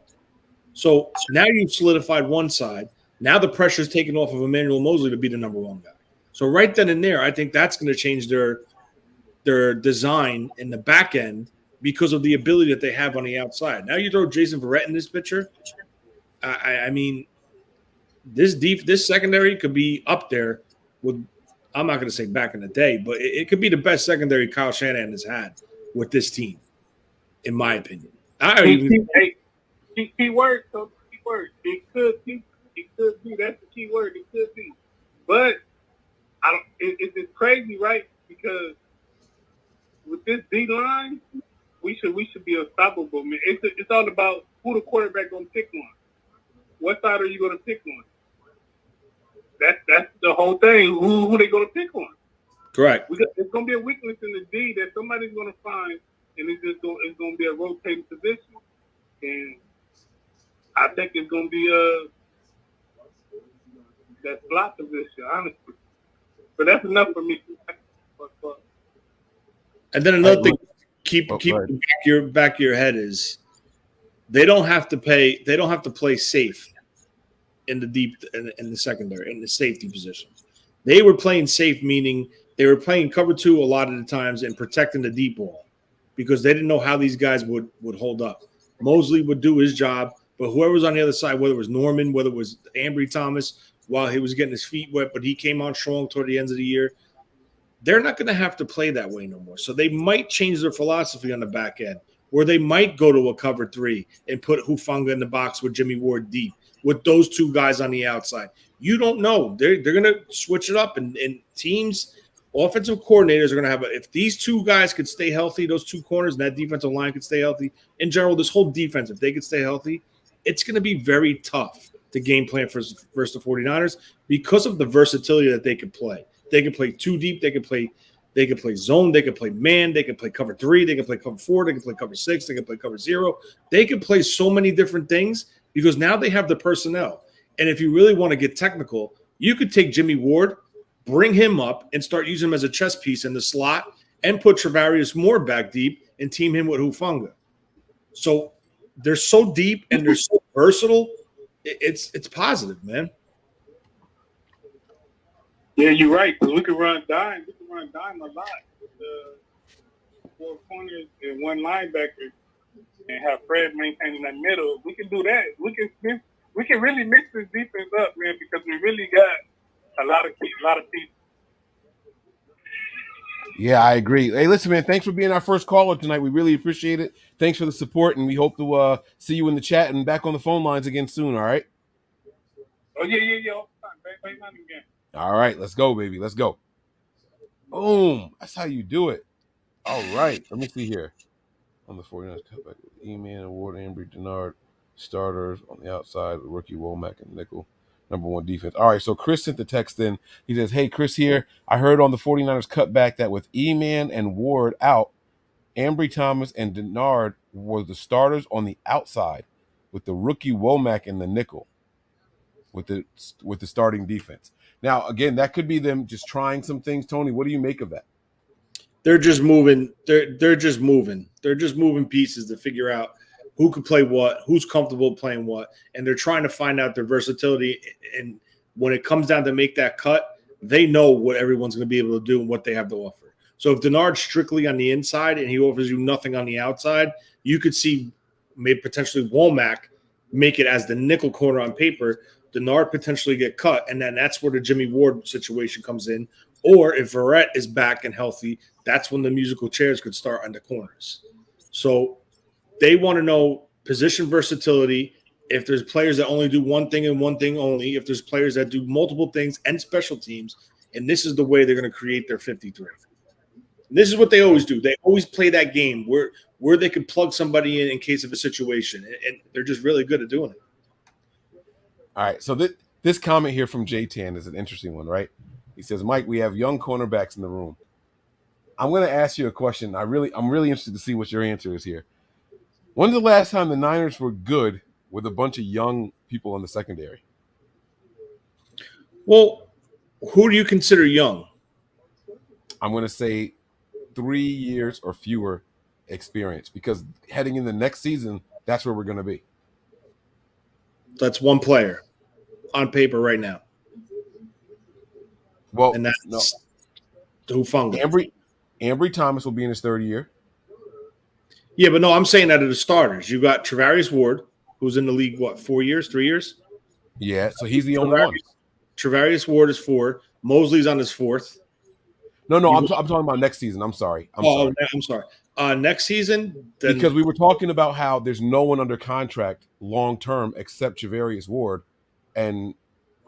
So now you've solidified one side. Now the pressure is taken off of Emmanuel Mosley to be the number one guy. So right then and there, I think that's going to change their design in the back end because of the ability that they have on the outside. Now you throw Jason Verrett in this picture. I mean, this secondary could be up there with. I'm not going to say back in the day, but it could be the best secondary Kyle Shanahan has had with this team, in my opinion. Key word, so key word. It could be. That's the key word. It could be, but I don't. It's crazy, right? Because with this D line, we should be unstoppable, man. It's all about who the quarterback gonna pick on. What side are you gonna pick on? That's the whole thing. Who they gonna pick on? Correct. It's gonna be a weakness in the D that somebody's gonna find, and it's gonna be a rotating position, and I think it's gonna be that slot position, honestly. But that's enough for me. And then another thing, keep back of your head is they don't have to play safe in the deep in the secondary, in the safety position. They were playing safe, meaning they were playing cover 2 a lot of the times and protecting the deep ball because they didn't know how these guys would hold up. Mosley would do his job, but whoever was on the other side, whether it was Norman, whether it was Ambry Thomas, while he was getting his feet wet, but he came on strong toward the end of the year, they're not going to have to play that way no more. So they might change their philosophy on the back end, where they might go to a cover 3 and put Hufanga in the box with Jimmy Ward deep, with those 2 guys on the outside. You don't know. They're going to switch it up, and teams, offensive coordinators are going to have if these 2 guys could stay healthy, those 2 corners and that defensive line could stay healthy. In general, this whole defense, if they could stay healthy, it's going to be very tough to game plan versus the 49ers because of the versatility that they can play. They can play 2 deep. They can play zone. They can play man. They can play cover 3. They can play cover 4. They can play cover 6. They can play cover 0. They can play so many different things because now they have the personnel. And if you really want to get technical, you could take Jimmy Ward, bring him up, and start using him as a chess piece in the slot and put Travarius Moore back deep and team him with Hufanga. So they're so deep and they're so versatile. It's positive, man. Yeah, you're right. Because we can run dime. We can run dime a lot with the 4 corners and 1 linebacker, and have Fred maintaining that middle. We can do that. We can really mix this defense up, man, because we really got a lot of pieces. Yeah, I agree. Hey, listen, man, thanks for being our first caller tonight. We really appreciate it. Thanks for the support, and we hope to see you in the chat and back on the phone lines again soon, all right? Oh, yeah. All the time. Back again. All right, let's go, baby. Let's go. Boom. That's how you do it. All right. Let me see here. On the 49ers cutback, E-Man, Award, Ambry, Denard, starters on the outside, rookie Womack and nickel. Number 1 defense. All right, so Chris sent the text in. He says, hey, Chris here. I heard on the 49ers cutback that with E-Man and Ward out, Ambry Thomas and Denard were the starters on the outside with the rookie Womack in the nickel with the starting defense. Now, again, that could be them just trying some things. Tony, what do you make of that? They're just moving. They're just moving. They're just moving pieces to figure out who can play what, who's comfortable playing what, and they're trying to find out their versatility. And when it comes down to make that cut, they know what everyone's going to be able to do and what they have to offer. So if Denard's strictly on the inside and he offers you nothing on the outside, you could see maybe potentially Womack make it as the nickel corner on paper. Denard potentially get cut, and then that's where the Jimmy Ward situation comes in. Or if Verrett is back and healthy, that's when the musical chairs could start on the corners. So they want to know position versatility. If there's players that only do one thing and one thing only, if there's players that do multiple things and special teams, and this is the way they're going to create their 53. And this is what they always do. They always play that game where they can plug somebody in case of a situation, and they're just really good at doing it. All right, so this comment here from J-Tan is an interesting one, right? He says, Mike, we have young cornerbacks in the room. I'm going to ask you a question. I'm really interested to see what your answer is here. When's the last time the Niners were good with a bunch of young people in the secondary? Well, who do you consider young? I'm going to say 3 years or fewer experience, because heading in the next season, that's where we're going to be. That's one player on paper right now. Well, and that's Hufanga. Ambry Thomas will be in his 3rd year. Yeah, but no, I'm saying that of the starters. You got Travarius Ward, who's in the league, 4 years, 3 years? Yeah, so he's the only one. Travarius Ward is 4. Mosley's on his 4th. No, I'm talking about next season. I'm sorry. I'm sorry. Next season? Because we were talking about how there's no one under contract long-term except Travarius Ward, and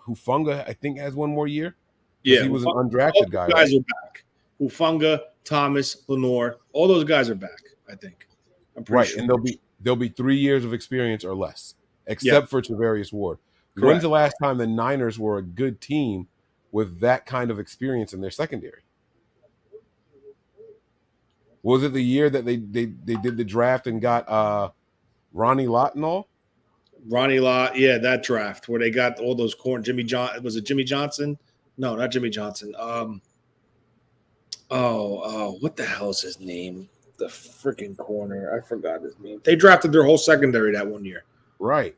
Hufanga, I think, has 1 more year. Yeah, he was an undrafted guy. Guys are back. Hufanga, Thomas, Lenore, all those guys are back, I think. I'm pretty sure. And there'll be 3 years of experience or less, except for Travarius Ward. Correct. When's the last time the Niners were a good team with that kind of experience in their secondary? Was it the year that they did the draft and got Ronnie Lott and all? Ronnie Lott, yeah, that draft where they got all those Jimmy Johnson? No, not Jimmy Johnson. What the hell is his name? The freaking corner. I forgot his name. They drafted their whole secondary that 1 year. Right.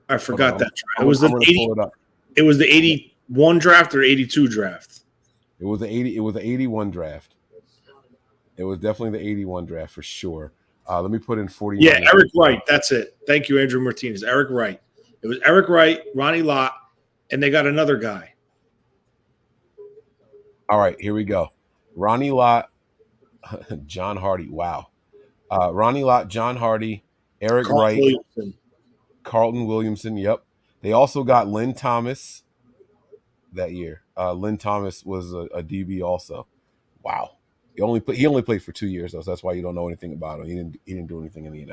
I forgot that draft. It was the 80. It was the 81 draft or 82 draft. It was the 81 draft. It was definitely the 81 draft for sure. Let me put in 40. Yeah, Eric Wright. That's it. Thank you, Andrew Martinez. Eric Wright. It was Eric Wright, Ronnie Lott, and they got another guy. All right, here we go. Ronnie Lott, John Hardy. Wow. Ronnie Lott, John Hardy, Eric Wright, Carlton Williamson. Yep. They also got Lynn Thomas that year. Lynn Thomas was a DB also. Wow. He only played for 2 years though, so that's why you don't know anything about him. He didn't do anything in the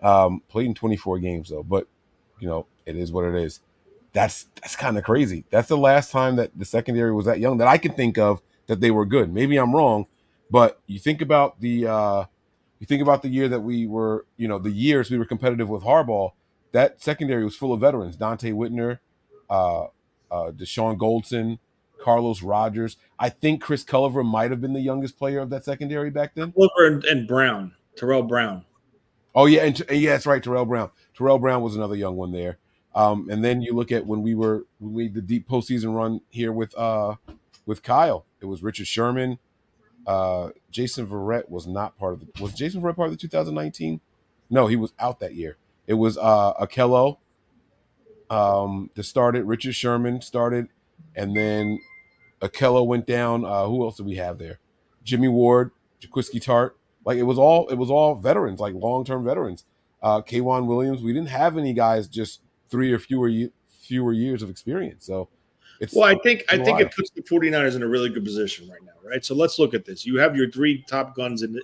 NFL. Played in 24 games though, but it is what it is. That's kind of crazy. That's the last time that the secondary was that young that I can think of that they were good. Maybe I'm wrong, but you think about the year that we were, the years we were competitive with Harbaugh. That secondary was full of veterans: Dante Whitner, Deshaun Goldson, Carlos Rogers. I think Chris Culliver might have been the youngest player of that secondary back then. Culliver and Brown, Terrell Brown. Oh yeah, and yeah, that's right, Terrell Brown. Terrell Brown was another young one there. And then you look at when we made the deep postseason run here with Kyle. It was Richard Sherman. Jason Verrett was not part of the. Was Jason Verrett part of the 2019? No, he was out that year. It was Akello that started. Richard Sherman started, and then Akello went down. Who else did we have there? Jimmy Ward, Jaquiski Tart. Like it was all veterans, like long-term veterans. K'Wan Williams. We didn't have any guys just 3 or fewer years of experience. So it's I think it puts the 49ers in a really good position right now, right? So let's look at this. You have your 3 top guns in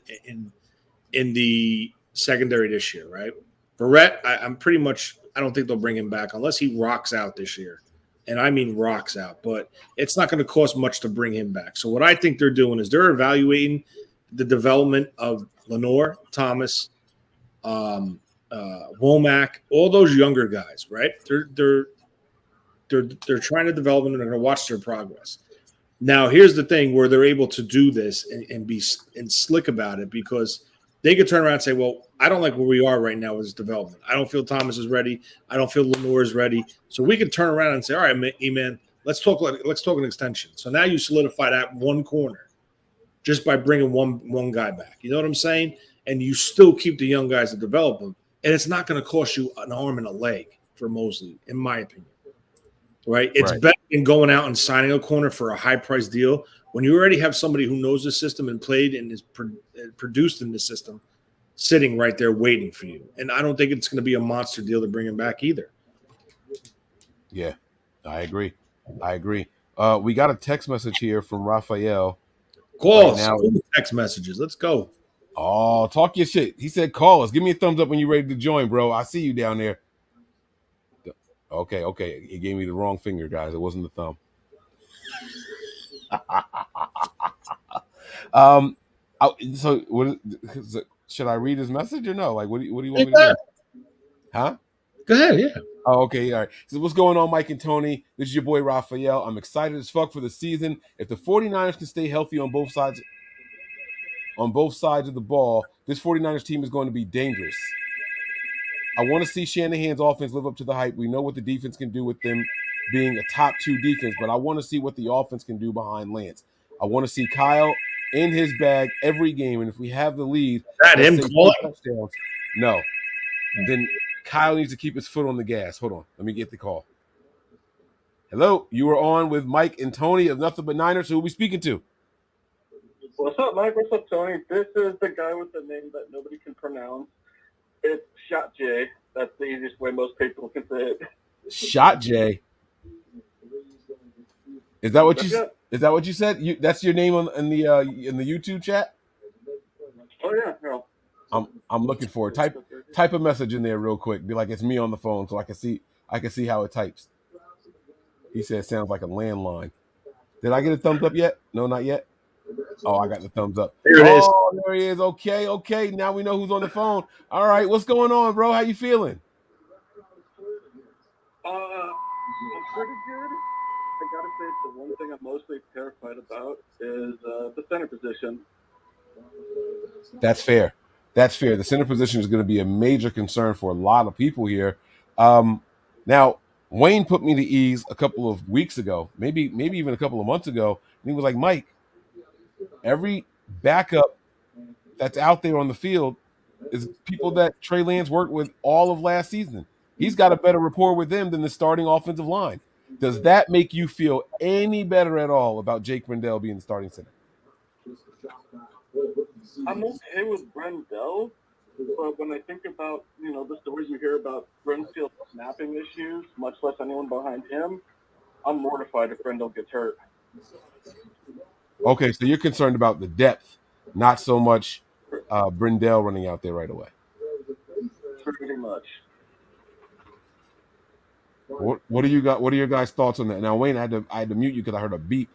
the secondary this year, right? Verrett, I'm pretty much I don't think they'll bring him back unless he rocks out this year. And I mean rocks out, but it's not going to cost much to bring him back. So what I think they're doing is they're evaluating the development of Lenore, Thomas, Womack, all those younger guys, right? They're trying to develop them and they're going to watch their progress. Now, here's the thing where they're able to do this and be slick about it because they could turn around and say, well, I don't like where we are right now with this development. I don't feel Thomas is ready. I don't feel Lenore is ready. So we could turn around and say, all right, man, let's talk an extension. So now you solidify that one corner just by bringing one guy back. You know what I'm saying? And you still keep the young guys to develop them. And it's not going to cost you an arm and a leg for Mosley, in my opinion. Right? It's better than going out and signing a corner for a high-priced deal when you already have somebody who knows the system and played and is produced in the system sitting right there waiting for you. And I don't think it's going to be a monster deal to bring him back either. Yeah, I agree. We got a text message here from Raphael. Call us. Text messages. Let's go. Oh, talk your shit. He said call us. Give me a thumbs up when you're ready to join, bro. I see you down there. Okay. He gave me the wrong finger, guys. It wasn't the thumb. Should I read his message or no? Like, what do you want me to do? Huh? Go ahead, yeah. Oh, okay, all right. So what's going on, Mike and Tony? This is your boy Raphael. I'm excited as fuck for the season. If the 49ers can stay healthy on both sides of the ball, this 49ers team is going to be dangerous. I want to see Shanahan's offense live up to the hype. We know what the defense can do with them being a top 2 defense, but I want to see what the offense can do behind Lance. I want to see Kyle in his bag every game, and if we have the lead, touchdowns. No, then Kyle needs to keep his foot on the gas. Hold on, let me get the call. Hello, you are on with Mike and Tony of Nothing But Niners. Who are we speaking to? What's up, Mike? What's up, Tony? This is the guy with the name that nobody can pronounce. It's Shot J. That's the easiest way most people can say it. Shot J. Is that what you? Is that what you said? That's your name in the YouTube chat? Oh yeah, no. I'm looking for it. Type a message in there real quick. Be like it's me on the phone, so I can see how it types. He said it sounds like a landline. Did I get a thumbs up yet? No, not yet. Oh, I got the thumbs up. There it is. Oh, there he is. Okay. Now we know who's on the phone. All right, what's going on, bro? How you feeling? I'm pretty good. I gotta say, the one thing I'm mostly terrified about is the center position. That's fair. The center position is going to be a major concern for a lot of people here. Now, Wayne put me to ease a couple of weeks ago, maybe even a couple of months ago. And he was like, Mike, every backup that's out there on the field is people that Trey Lance worked with all of last season. He's got a better rapport with them than the starting offensive line. Does that make you feel any better at all about Jake Brendel being the starting center? I'm okay with Brendel, but when I think about, the stories you hear about Brentfield's snapping issues, much less anyone behind him, I'm mortified if Brendel gets hurt. Okay, so you're concerned about the depth, not so much Brendel running out there right away. Pretty much. What do you got? What are your guys' thoughts on that? Now, Wayne, I had to mute you because I heard a beep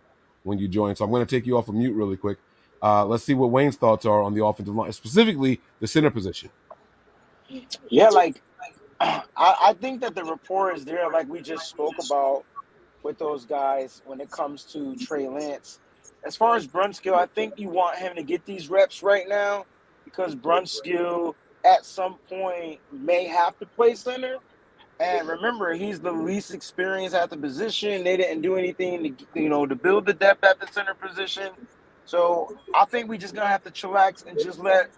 when you joined, so I'm going to take you off of mute really quick. Let's see what Wayne's thoughts are on the offensive line, specifically the center position. Yeah, I think that the rapport is there, like we just spoke about with those guys when it comes to Trey Lance. As far as Brunskill, I think you want him to get these reps right now because Brunskill at some point may have to play center. And remember, he's the least experienced at the position. They didn't do anything to build the depth at the center position. So I think we just gonna have to chillax and just let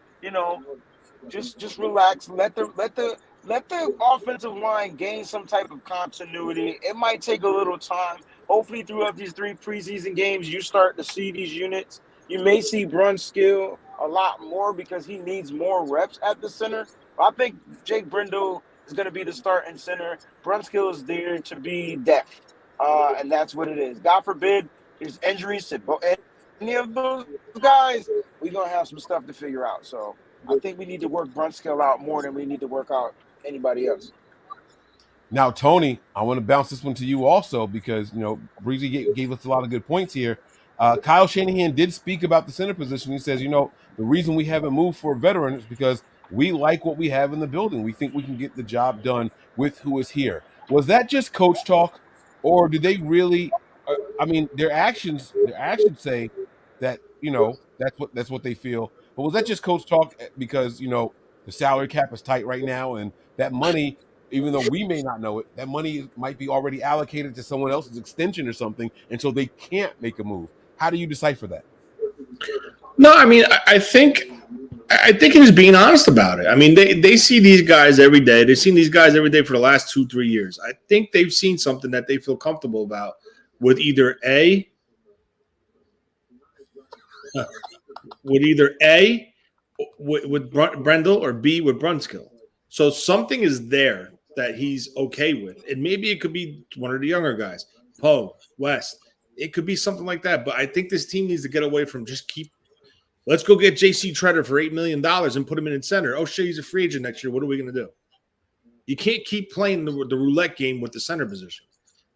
just relax. Let the offensive line gain some type of continuity. It might take a little time. Hopefully, throughout these 3 preseason games, you start to see these units. You may see Brunskill a lot more because he needs more reps at the center. But I think Jake Brindle is going to be the starting center. Brunskill is there to be depth, and that's what it is. God forbid there's injuries to any of those guys. We're going to have some stuff to figure out. So I think we need to work Brunskill out more than we need to work out anybody else. Now, Tony, I want to bounce this one to you also because, Breezy gave us a lot of good points here. Kyle Shanahan did speak about the center position. He says, the reason we haven't moved for a veteran is because we like what we have in the building. We think we can get the job done with who is here. Was that just coach talk, or did they really? Their actions say that that's what they feel. But was that just coach talk because the salary cap is tight right now, and that money, even though we may not know it, that money might be already allocated to someone else's extension or something, and so they can't make a move. How do you decipher that? No, I think he's being honest about it. They see these guys every day. They've seen these guys every day for the last 2-3 years. I think they've seen something that they feel comfortable about with either A with Brendel or B with Brunskill. So something is there that he's okay with. And maybe it could be one of the younger guys, Poe, West. It could be something like that. But I think this team needs to get away from let's go get J.C. Treader for $8 million and put him in center. Oh, shit, he's a free agent next year. What are we going to do? You can't keep playing the roulette game with the center position.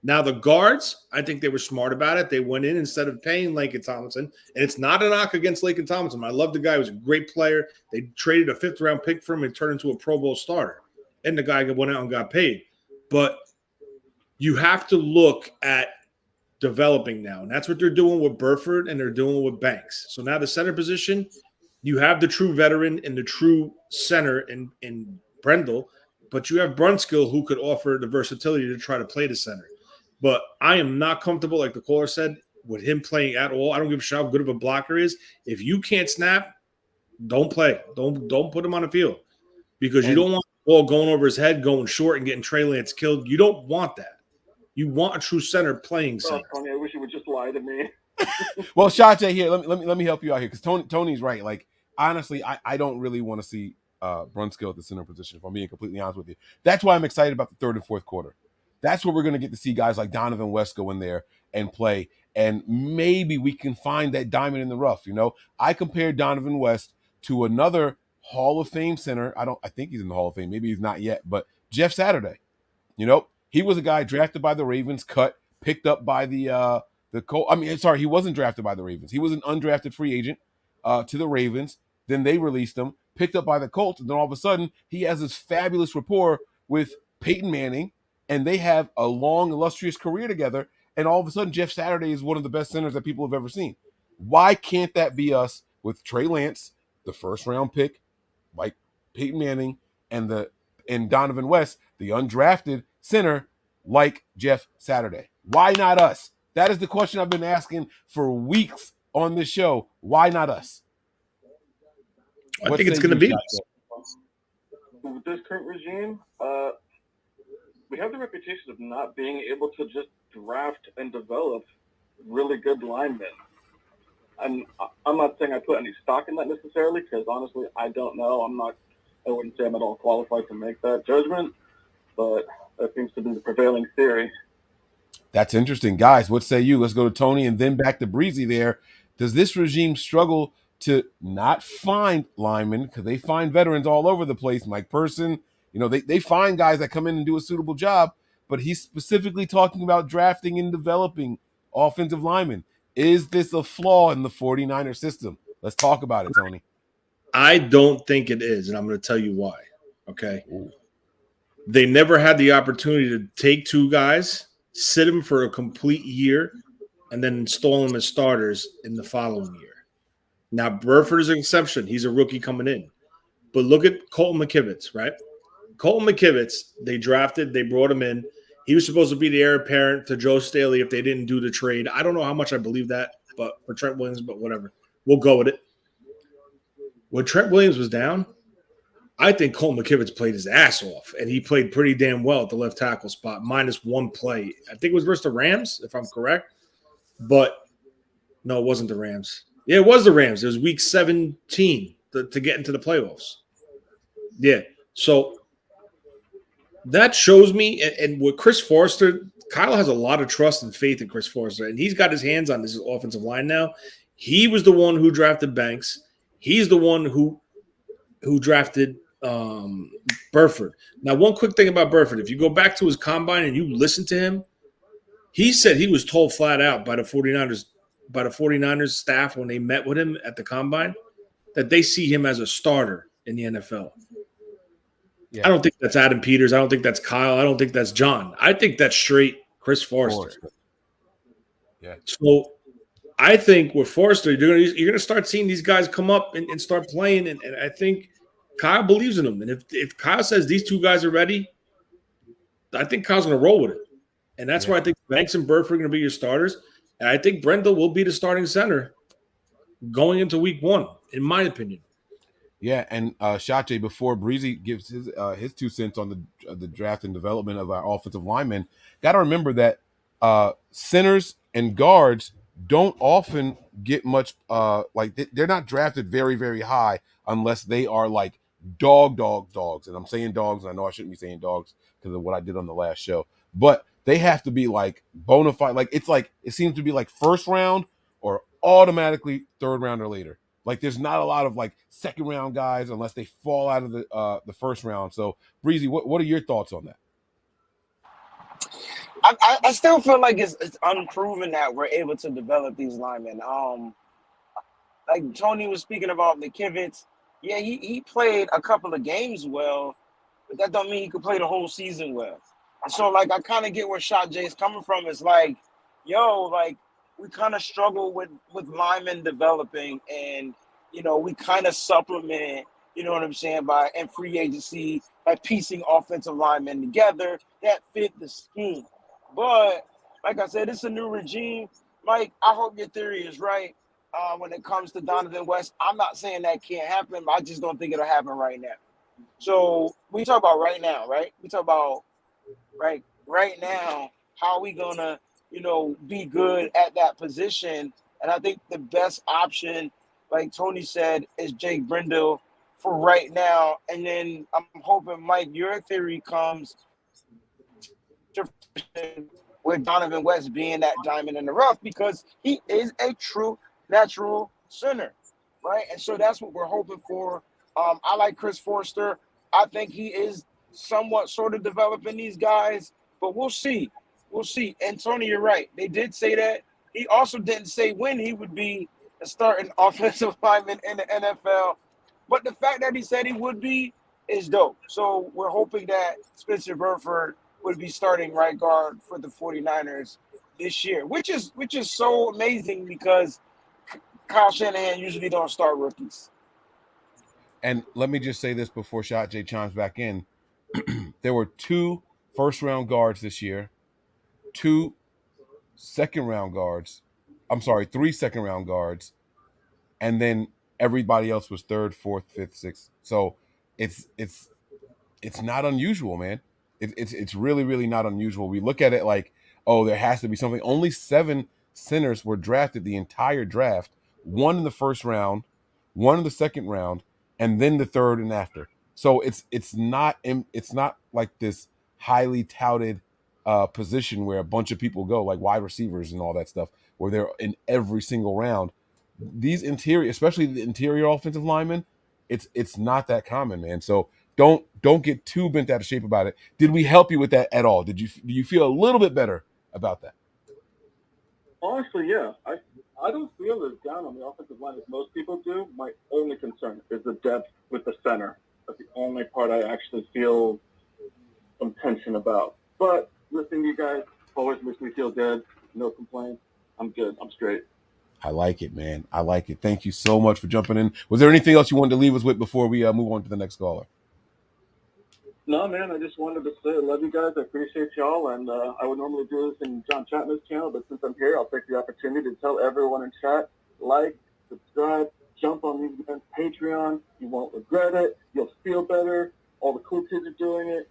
Now, the guards, I think they were smart about it. They went in instead of paying Laken Tomlinson. And it's not a knock against Laken Tomlinson. I love the guy. He was a great player. They traded a 5th-round pick for him and turned into a Pro Bowl starter. And the guy went out and got paid. But you have to look at developing now. And that's what they're doing with Burford and they're doing with Banks. So now the center position, you have the true veteran and the true center in Brendel, but you have Brunskill who could offer the versatility to try to play the center. But I am not comfortable, like the caller said, with him playing at all. I don't give a shit how good of a blocker he is. If you can't snap, don't play. Don't put him on the field because you don't want the ball going over his head, going short, and getting Trey Lance killed. You don't want that. You want a true center playing center. Tony, I wish you would just lie to me. Well, Shate, here, let me help you out here because Tony's right. Like, honestly, I don't really want to see Brunskill at the center position, if I'm being completely honest with you. That's why I'm excited about the 3rd and 4th quarter. That's where we're going to get to see guys like Donovan West go in there and play, and maybe we can find that diamond in the rough. I compared Donovan West to another Hall of Fame center. I think he's in the Hall of Fame. Maybe he's not yet, but Jeff Saturday. He was a guy drafted by the Ravens, picked up by the Colts. He wasn't drafted by the Ravens. He was an undrafted free agent to the Ravens. Then they released him, picked up by the Colts, and then all of a sudden he has this fabulous rapport with Peyton Manning, and they have a long, illustrious career together. And all of a sudden, Jeff Saturday is one of the best centers that people have ever seen. Why can't that be us with Trey Lance, the 1st-round pick, like Peyton Manning, and Donovan West, the undrafted center, like Jeff Saturday? Why not us? That is the question I've been asking for weeks on this show. Why not us? I think it's going to be us. With this current regime, we have the reputation of not being able to just draft and develop really good linemen. I'm not saying I put any stock in that necessarily because honestly, I don't know. I wouldn't say I'm at all qualified to make that judgment, but that seems to be the prevailing theory. That's interesting. Guys, what say you? Let's go to Tony and then back to Breezy there. Does this regime struggle to not find linemen because they find veterans all over the place? Mike Person, they find guys that come in and do a suitable job, but he's specifically talking about drafting and developing offensive linemen. Is this a flaw in the 49er system? Let's talk about it, Tony. I don't think it is, and I'm going to tell you why. Okay. Ooh. They never had the opportunity to take 2 guys, sit them for a complete year, and then install them as starters in the following year. Now, Burford is an exception. He's a rookie coming in. But look at Colton McKivitz, right? Colton McKivitz, they drafted, they brought him in. He was supposed to be the heir apparent to Joe Staley if they didn't do the trade. I don't know how much I believe that, but for Trent Williams, but whatever. We'll go with it. When Trent Williams was down, I think Colton McKivitz played his ass off, and he played pretty damn well at the left tackle spot, minus one play. I think it was versus the Rams, if I'm correct. But no, it wasn't the Rams. Yeah, it was the Rams. It was week 17 to get into the playoffs. Yeah. So that shows me, and with Chris Forrester, Kyle has a lot of trust and faith in Chris Forrester, and he's got his hands on this offensive line now. He was the one who drafted Banks. He's the one who drafted Burford. Now, one quick thing about Burford, if you go back to his combine and you listen to him, he said he was told flat out by the 49ers staff when they met with him at the combine that they see him as a starter in the NFL. Yeah. I don't think that's Adam Peters. I don't think that's Kyle. I don't think that's John. I think that's straight Chris Forrester. Yeah. So I think with Forrester, you're gonna start seeing these guys come up and start playing, and I think Kyle believes in them. And if Kyle says these two guys are ready, I think Kyle's gonna roll with it. And that's why I think Banks and Burford are gonna be your starters. And I think Brendel will be the starting center going into week 1, in my opinion. Yeah, and Shate, before Breezy gives his 2 cents on the draft and development of our offensive linemen, got to remember that centers and guards don't often get much they're not drafted very, very high unless they are like dogs. And I'm saying dogs, and I know I shouldn't be saying dogs because of what I did on the last show. But they have to be like bona fide. Like it seems to be like first round or automatically third round or later. Like there's not a lot of like second round guys unless they fall out of the first round. So Breezy, what are your thoughts on that? I still feel like it's unproven that we're able to develop these linemen. Like Tony was speaking about McKivitz. Yeah, he played a couple of games well, but that don't mean he could play the whole season well. And so like I kind of get where Shot J is coming from. It's like, like we kind of struggle with linemen developing, and we kind of supplement, you know what I'm saying, in free agency by piecing offensive linemen together that fit the scheme. But like I said, it's a new regime. Mike, I hope your theory is right when it comes to Donovan West. I'm not saying that can't happen, but I just don't think it'll happen right now. So we talk about right now, right? We talk about right now, how are we gonna be good at that position? And I think the best option, like Tony said, is Jake Brendel for right now. And then I'm hoping, Mike, your theory comes with Donovan West being that diamond in the rough, because he is a true natural center, right? And so that's what we're hoping for. I like Chris Forrester. I think he is somewhat sort of developing these guys, but we'll see. We'll see. And Tony, you're right. They did say that. He also didn't say when he would be a starting offensive lineman in the NFL. But the fact that he said he would be is dope. So we're hoping that Spencer Burford would be starting right guard for the 49ers this year, which is so amazing because Kyle Shanahan usually don't start rookies. And let me just say this before Shot J chimes back in. There were 2 first-round guards this year, 2 second-round guards. I'm sorry, 3 second-round guards, and then everybody else was 3rd, 4th, 5th, 6th. So it's not unusual, man. It's really, really not unusual. We look at it like, oh, there has to be something. Only 7 centers were drafted the entire draft. 1 in the first round, 1 in the second round, and then the third and after. So it's not like this highly touted position where a bunch of people go, like wide receivers and all that stuff, where they're in every single round. These interior, especially the interior offensive linemen, it's not that common, man. So don't get too bent out of shape about it. Did we help you with that at all? Do you feel a little bit better about that? Honestly, yeah. I don't feel as down on the offensive line as most people do. My only concern is the depth with the center. That's the only part I actually feel some tension about. But listening to you guys always makes me feel good. No complaints. I'm good. I'm straight. I like it, man. I like it. Thank you so much for jumping in. Was there anything else you wanted to leave us with before we move on to the next caller? No, man, I just wanted to say I love you guys. I appreciate y'all. And I would normally do this in John Chapman's channel, but since I'm here, I'll take the opportunity to tell everyone in chat, like, subscribe, jump on these men's Patreon. You won't regret it. You'll feel better. All the cool kids are doing it.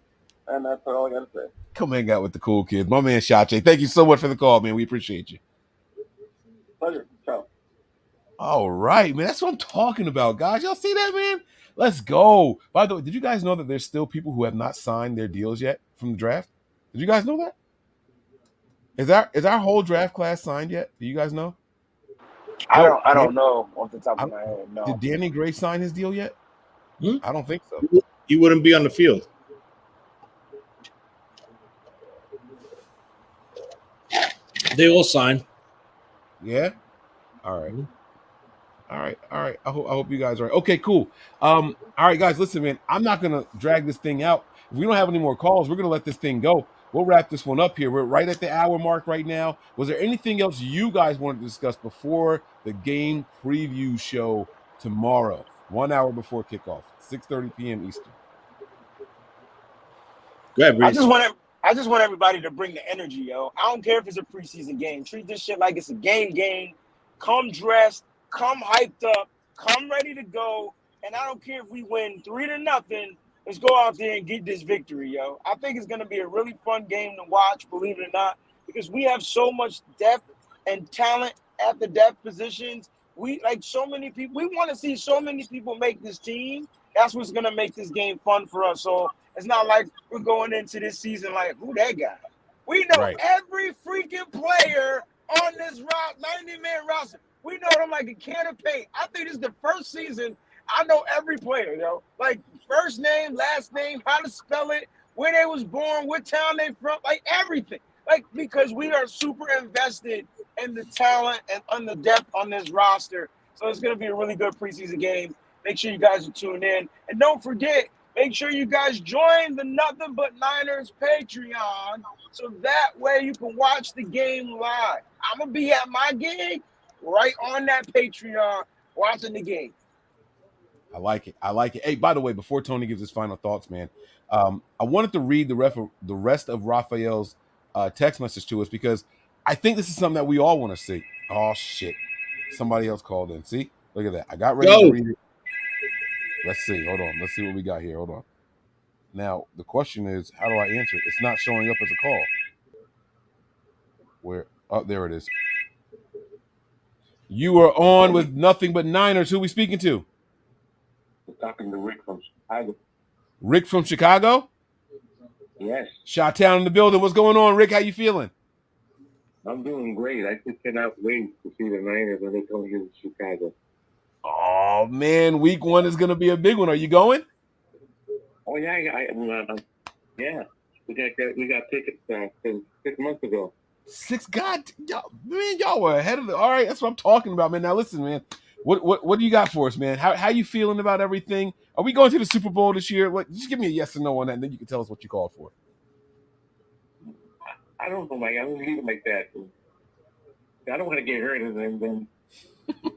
And that's all I got to say. Come hang out with the cool kids. My man Shache, thank you so much for the call, man. We appreciate you. Pleasure. Ciao. All right, man. That's what I'm talking about, guys. Y'all see that, man? Let's go. By the way, did you guys know that there's still people who have not signed their deals yet from the draft? Did you guys know that? Is our whole draft class signed yet? Do you guys know? I don't know off the top of my head. Did No. Danny Gray sign his deal yet? I don't think so. He wouldn't be on the field. They all sign. Yeah. All right. All right. I hope you guys are right. Okay, cool. All right, guys, listen, man. I'm not gonna drag this thing out. If we don't have any more calls, we're gonna let this thing go. We'll wrap this one up here. We're right at the hour mark right now. Was there anything else you guys wanted to discuss before the game preview show tomorrow? 1 hour before kickoff, 6:30 p.m. Eastern. Go ahead, Breeze. I just want everybody to bring the energy, yo. I don't care if it's a preseason game. Treat this shit like it's a game. Come dressed, come hyped up, come ready to go. And I don't care if we win 3-0. Let's go out there and get this victory, yo. I think it's gonna be a really fun game to watch, believe it or not, because we have so much depth and talent at the depth positions. We like so many people. We want to see so many people make this team. That's what's gonna make this game fun for us. So it's not like we're going into this season like, who that guy? We know every freaking player on this 90-man roster. We know them like a can of paint. I think this is the first season I know every player, yo. Like first name, last name, how to spell it, where they was born, what town they from, like everything. Like because we are super invested in the talent and on the depth on this roster. So it's gonna be a really good preseason game. Make sure you guys are tuned in. And don't forget, make sure you guys join the Nothing But Niners Patreon so that way you can watch the game live. I'm going to be at my gig right on that Patreon watching the game. I like it. Hey, by the way, before Tony gives his final thoughts, man, I wanted to read the rest of Raphael's text message to us because I think this is something that we all want to see. Oh, shit. Somebody else called in. See? Look at that. I got ready to read it. Let's see. Hold on. Let's see what we got here. Hold on. Now, the question is, how do I answer it? It's not showing up as a call. Where? Oh, there it is. You are on with Nothing But Niners. Who are we speaking to? We're talking to Rick from Chicago. Rick from Chicago? Yes. Chi-Town in the building. What's going on, Rick? How you feeling? I'm doing great. I just cannot wait to see the Niners when they come here to Chicago. Oh, man. Week 1 is going to be a big one. Are you going? Oh, yeah. Yeah. We got tickets 6 months ago. Y'all were ahead of it. All right, that's what I'm talking about, man. Now listen, man. What do you got for us, man? How you feeling about everything? Are we going to the Super Bowl this year? Just give me a yes or no on that, and then you can tell us what you called for. I don't know, Mike. I don't leave it like that. I don't want to get hurt, and then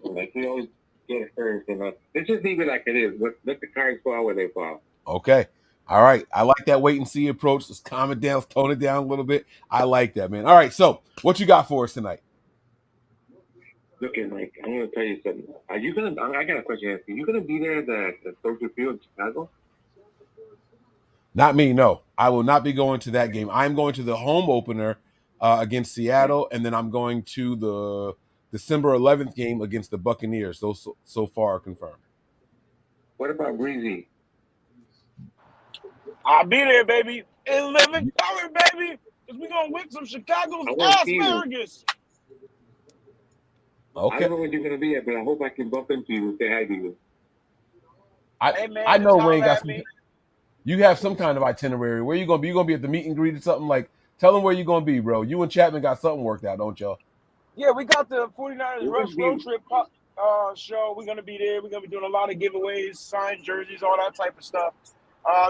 like we always get hurt. Let's just leave it like it is. Let the cards fall where they fall. Okay. All right. I like that wait and see approach. Let's calm it down, tone it down a little bit. I like that, man. All right. So, what you got for us tonight? Look, Mike, I'm going to tell you something. Are you going to? I got a question to ask you. You going to be there at the Soldier Field in Chicago? Not me. No, I will not be going to that game. I'm going to the home opener against Seattle, and then I'm going to the December 11th game against the Buccaneers. Those so far are confirmed. What about Breezy? I'll be there, baby. In living color, baby. Because we're going to whip some Chicago's asparagus. Okay. I don't know when you're going to be at, but I hope I can bump into you and say hi to you. I know Wayne got some. You have some kind of itinerary. Where you going to be? You going to be at the meet and greet or something? Like, tell them where you going to be, bro. You and Chapman got something worked out, don't y'all? Yeah, we got the 49ers Rush Road Trip show. We're going to be there. We're going to be doing a lot of giveaways, signed jerseys, all that type of stuff.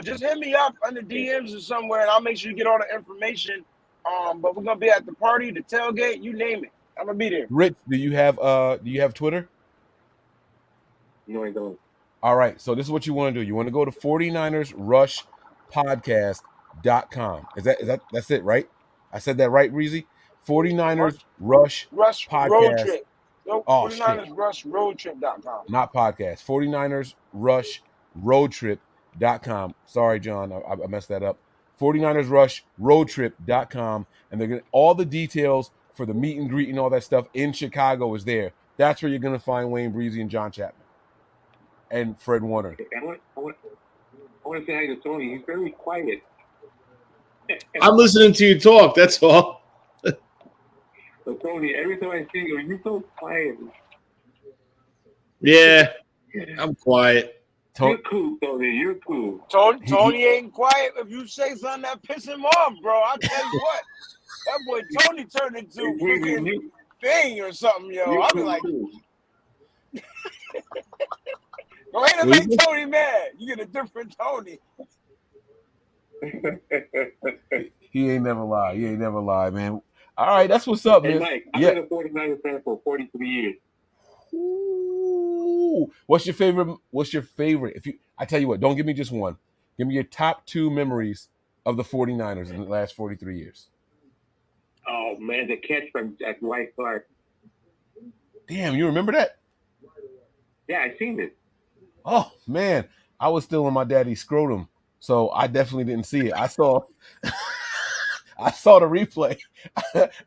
Just hit me up on the DMs or somewhere, and I'll make sure you get all the information. But we're going to be at the party, the tailgate, you name it. I'm going to be there. Rich, do you have Twitter? No, I don't. All right, so this is what you want to do. You want to go to 49ers Rush podcast.com. That's it, right? I said that right, Breezy? 49ers Rush Rush Road Podcast. Trip. No, Oh, 49ers shit. Rush Road Trip.com. Not podcast. 49ers Rush Road Trip.com. Sorry, John. I messed that up. 49ers Rush Road Trip.com. And they're going to, all the details for the meet and greet and all that stuff in Chicago is there. That's where you're going to find Wayne Breezy and John Chapman and Fred Warner. I want to say hi to Tony. He's very quiet. I'm listening to you talk. That's all. So Tony, every time I see you, you're so quiet. Yeah, I'm quiet. You're cool, Tony. You're cool. Tony ain't quiet. If you say something that piss him off, bro, I'll tell you what. That boy Tony turned into a freaking thing or something, yo. I'll be like, go ahead and make Tony mad. You get a different Tony. He ain't never lie. He ain't never lie, man. All right, that's what's up, man. Hey, Mike, I've been a 49ers fan for 43 years. Ooh. What's your favorite? I tell you what, don't give me just one. Give me your top 2 memories of the 49ers in the last 43 years. Oh, man, the catch from Dwight Clark. Damn, you remember that? Yeah, I seen it. Oh, man. I was still on my daddy's scrotum, so I definitely didn't see it. I saw the replay.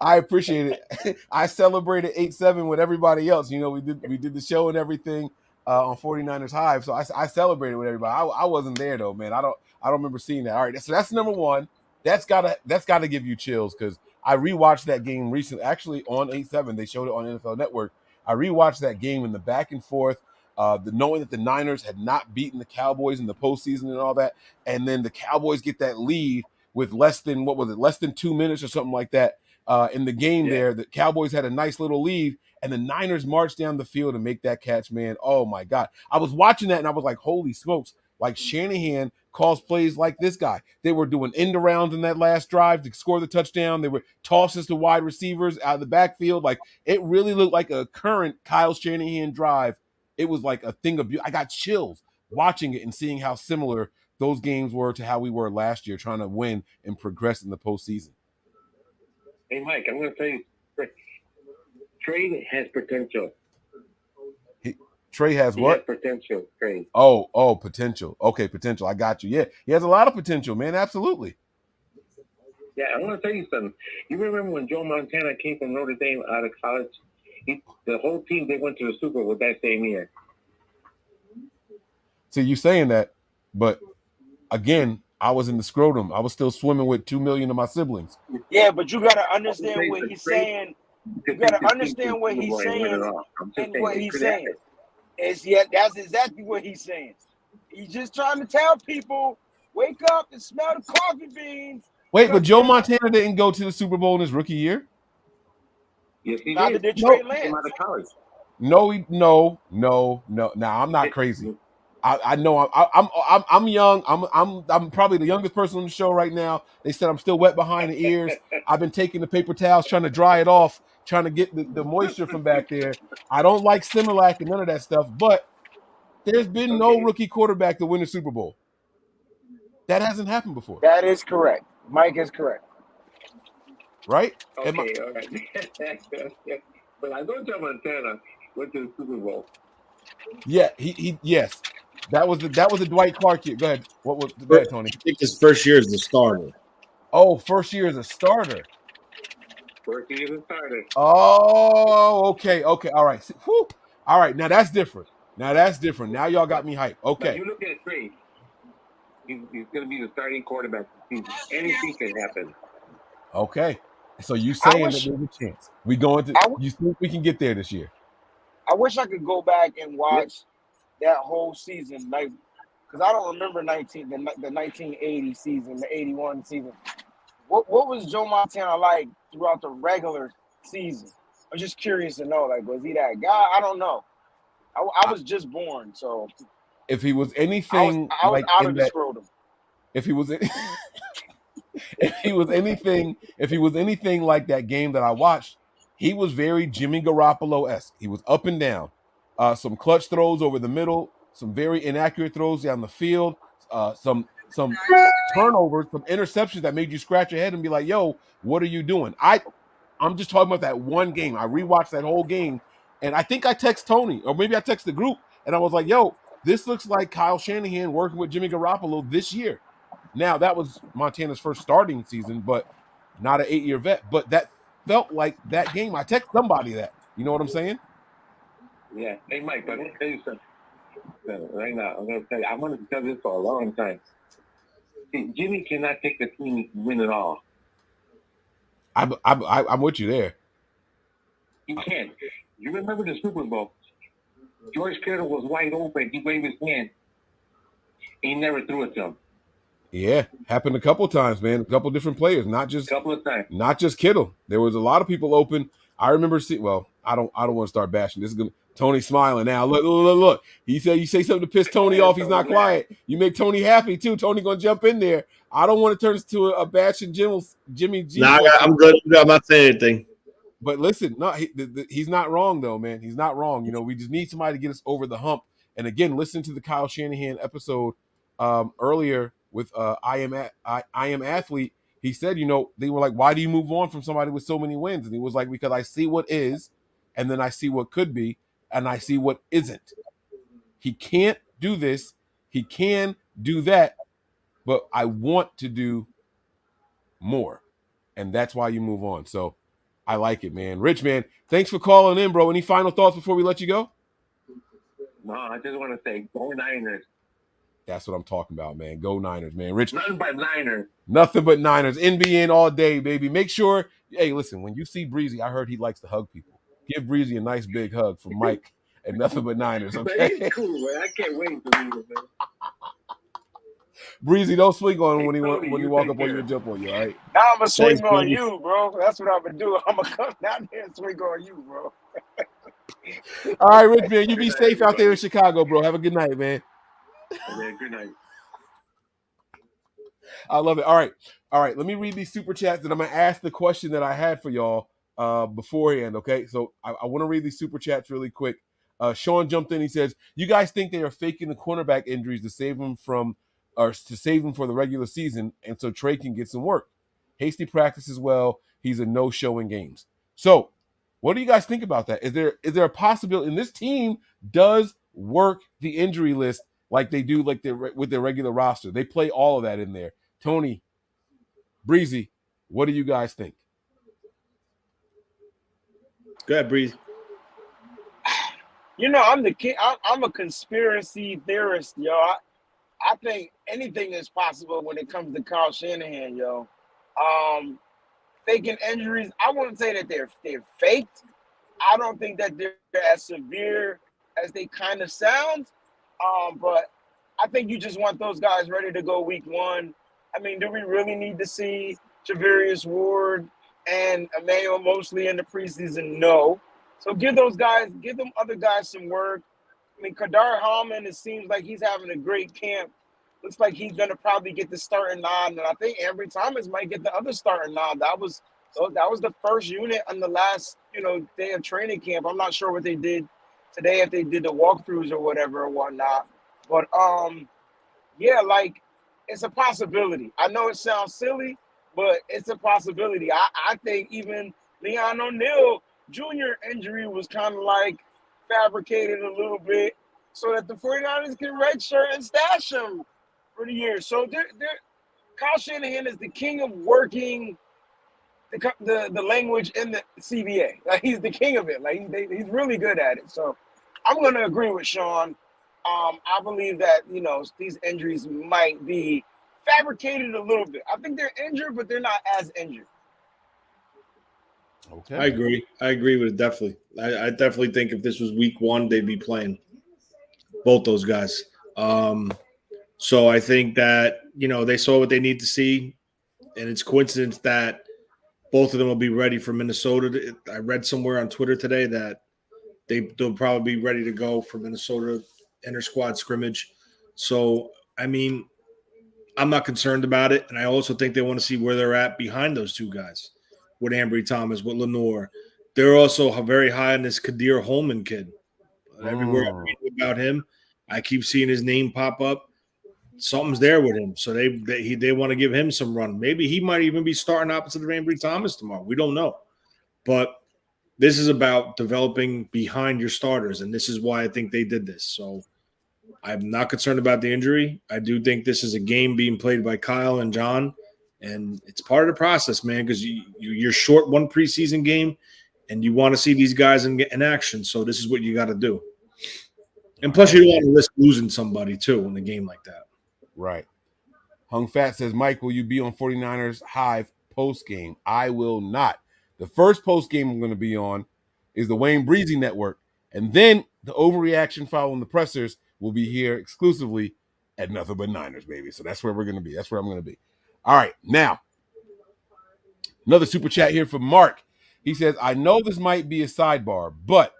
I appreciate it. I celebrated 8-7 with everybody else. You know, we did the show and everything on 49ers Hive, so I celebrated with everybody. I wasn't there though, man. I don't remember seeing that. All right, so that's number one. That's gotta give you chills because I rewatched that game recently. Actually, on 8-7, they showed it on NFL Network. I rewatched that game in the back and forth. Knowing that the Niners had not beaten the Cowboys in the postseason and all that, and then the Cowboys get that lead with less than 2 minutes or something like that in the game there. The Cowboys had a nice little lead, and the Niners marched down the field and make that catch, man. Oh, my God. I was watching that, and I was like, holy smokes. Like, Shanahan calls plays like this guy. They were doing end-arounds in that last drive to score the touchdown. They were tosses to wide receivers out of the backfield. Like, it really looked like a current Kyle Shanahan drive. It was like a thing of beauty. I got chills watching it and seeing how similar those games were to how we were last year, trying to win and progress in the postseason. Hey, Mike, I'm going to tell you, Trey has potential. Trey has what? He has potential, Trey. Oh, potential. Okay, potential. I got you. Yeah, he has a lot of potential, man. Absolutely. Yeah, I want to tell you something. You remember when Joe Montana came from Notre Dame out of college? The whole team, they went to the Super Bowl that same year. See, you saying that, but again, I was in the scrotum. I was still swimming with 2 million of my siblings. Yeah, but you got to understand what he's saying. You got to understand what he's saying and what he's saying. That's exactly what he's saying. He's just trying to tell people, wake up and smell the coffee beans. Wait, but Joe Montana didn't go to the Super Bowl in his rookie year? Yes, he Neither did. did Trey Lance. Out of college. No. Now I'm not crazy. I know I'm young. I'm probably the youngest person on the show right now. They said I'm still wet behind the ears. I've been taking the paper towels, trying to dry it off, trying to get the moisture from back there. I don't like Similac and none of that stuff, but there's been no rookie quarterback to win a Super Bowl. That hasn't happened before. That is correct. Mike is correct. Right? Okay, all right. But I know Joe Montana went to the Super Bowl. Yeah, he yes. That was the Dwight Clark year. Go ahead. Go ahead, Tony? I think his first year as the starter. Oh, first year as a starter. First year as a starter. Oh, okay. All right. Whew. All right. Now that's different. Now y'all got me hyped. Okay. Now you look at Trey. He's going to be the starting quarterback this season. Anything can happen. Okay. So you saying that there's a chance you think we can get there this year? I wish I could go back and watch that whole season, like, because I don't remember the 1980 season, the 81 season. What was Joe Montana like throughout the regular season? I'm just curious to know. Like, was he that guy? I don't know. I was just born, so if he was anything, I was out of the scrotum. If he was anything like that game that I watched, he was very Jimmy Garoppolo-esque. He was up and down. Some clutch throws over the middle, some very inaccurate throws down the field, some some turnovers, some interceptions that made you scratch your head and be like, "Yo, what are you doing?" I'm just talking about that one game. I rewatched that whole game, and I think I text Tony, or maybe I text the group, and I was like, "Yo, this looks like Kyle Shanahan working with Jimmy Garoppolo this year." Now that was Montana's first starting season, but not an 8-year vet. But that felt like that game. I text somebody that. You know what I'm saying? Yeah. Hey, Mike, I'm going to tell you something right now. I'm going to tell you. I wanted to tell this for a long time. See, Jimmy cannot take the team to win it all. I'm with you there. He can't. You remember the Super Bowl? George Kittle was wide open. He waved his hand. He never threw it to him. Yeah, happened a couple times, man. A couple different players, not just Kittle. There was a lot of people open. I remember I don't want to start bashing. This is gonna Tony smiling now. Look. He said you say something to piss Tony off, he's not quiet. You make Tony happy too. Tony gonna jump in there. I don't want to turn this to a bashing Jimmy G. Nah, I'm good. I'm not saying anything. But listen, no, he's not wrong though, man. He's not wrong. You know, we just need somebody to get us over the hump. And again, listen to the Kyle Shanahan episode earlier with I am athlete. He said, you know, they were like, why do you move on from somebody with so many wins? And he was like, because I see what is, and then I see what could be, and I see what isn't. He can't do this. He can do that, but I want to do more. And that's why you move on. So I like it, man. Rich, man, thanks for calling in, bro. Any final thoughts before we let you go? No, I just want to say, go Niners. That's what I'm talking about, man. Go Niners, man. Rich. Nothing but Niners. Nothing but Niners. NBN all day, baby. Make sure, hey, listen, when you see Breezy, I heard he likes to hug people. Give Breezy a nice big hug from Mike and Nothing But Niners, okay? He's cool, man. I can't wait to meet him, man. Breezy, don't swing on him when you walk up on you and jump on you, all right? Now I'm going to swing on you, bro. That's what I'm going to do. I'm going to come down there and swing on you, bro. All right, Rich, man. You be safe out there in Chicago, bro. Have a good night, man. Yeah, good night. I love it. All right. Let me read these super chats, and I'm gonna ask the question that I had for y'all beforehand. Okay, so I want to read these super chats really quick. Sean jumped in. He says, "You guys think they are faking the cornerback injuries to save them for the regular season, and so Trey can get some work. Hasty practices well. He's a no-show in games. So, what do you guys think about that? Is there a possibility? And this team does work the injury list like they do, with their regular roster. They play all of that in there. Tony, Breezy, what do you guys think? Go ahead, Breezy. You know, I'm the king. I'm a conspiracy theorist, yo. I think anything is possible when it comes to Kyle Shanahan, yo. Faking injuries, I wouldn't say that they're faked. I don't think that they're as severe as they kind of sound. But I think you just want those guys ready to go week one. I mean, do we really need to see Javarius Ward and Emmanuel Mosley in the preseason? No. So give them other guys some work. I mean, Kadar Hallman, it seems like he's having a great camp. Looks like he's going to probably get the starting nod. And I think Ambry Thomas might get the other starting nod. That was the first unit on the last, day of training camp. I'm not sure what they did today, if they did the walkthroughs or whatever or whatnot. But, yeah, like, it's a possibility. I know it sounds silly, but it's a possibility. I think even Leon O'Neal Jr. injury was kind of like fabricated a little bit so that the 49ers can redshirt and stash him for the year. So Kyle Shanahan is the king of working the language in the CBA. Like, he's the king of it. Like, he's really good at it. So I'm going to agree with Sean. I believe that, these injuries might be fabricated a little bit. I think they're injured, but they're not as injured. Okay. I agree with it, definitely. I definitely think if this was week one, they'd be playing both those guys. So I think that, they saw what they need to see, and it's coincidence that both of them will be ready for Minnesota. I read somewhere on Twitter today that they'll probably be ready to go for Minnesota inter-squad scrimmage. So, I mean, I'm not concerned about it, and I also think they want to see where they're at behind those two guys, with Ambry Thomas, with Lenore. They're also very high on this Kadir Holman kid. Everywhere I read about him, I keep seeing his name pop up. something's there with him. So they want to give him some run. Maybe he might even be starting opposite of Ambry Thomas tomorrow. We don't know. But this is about developing behind your starters, and this is why I think they did this. So I'm not concerned about the injury. I do think this is a game being played by Kyle and John, and it's part of the process, man, because you're short one preseason game, and you want to see these guys in action. So this is what you got to do. And plus, you don't want to risk losing somebody, too, in a game like that. Right. Hung Fat says, Mike, will you be on 49ers Hive post-game? I will not. The first post-game I'm going to be on is the Wayne Breezy Network, and then the overreaction following the pressers will be here exclusively at Nothing But Niners, baby. So that's where we're going to be. That's where I'm going to be. All right, now, another super chat here from Mark. He says, I know this might be a sidebar, but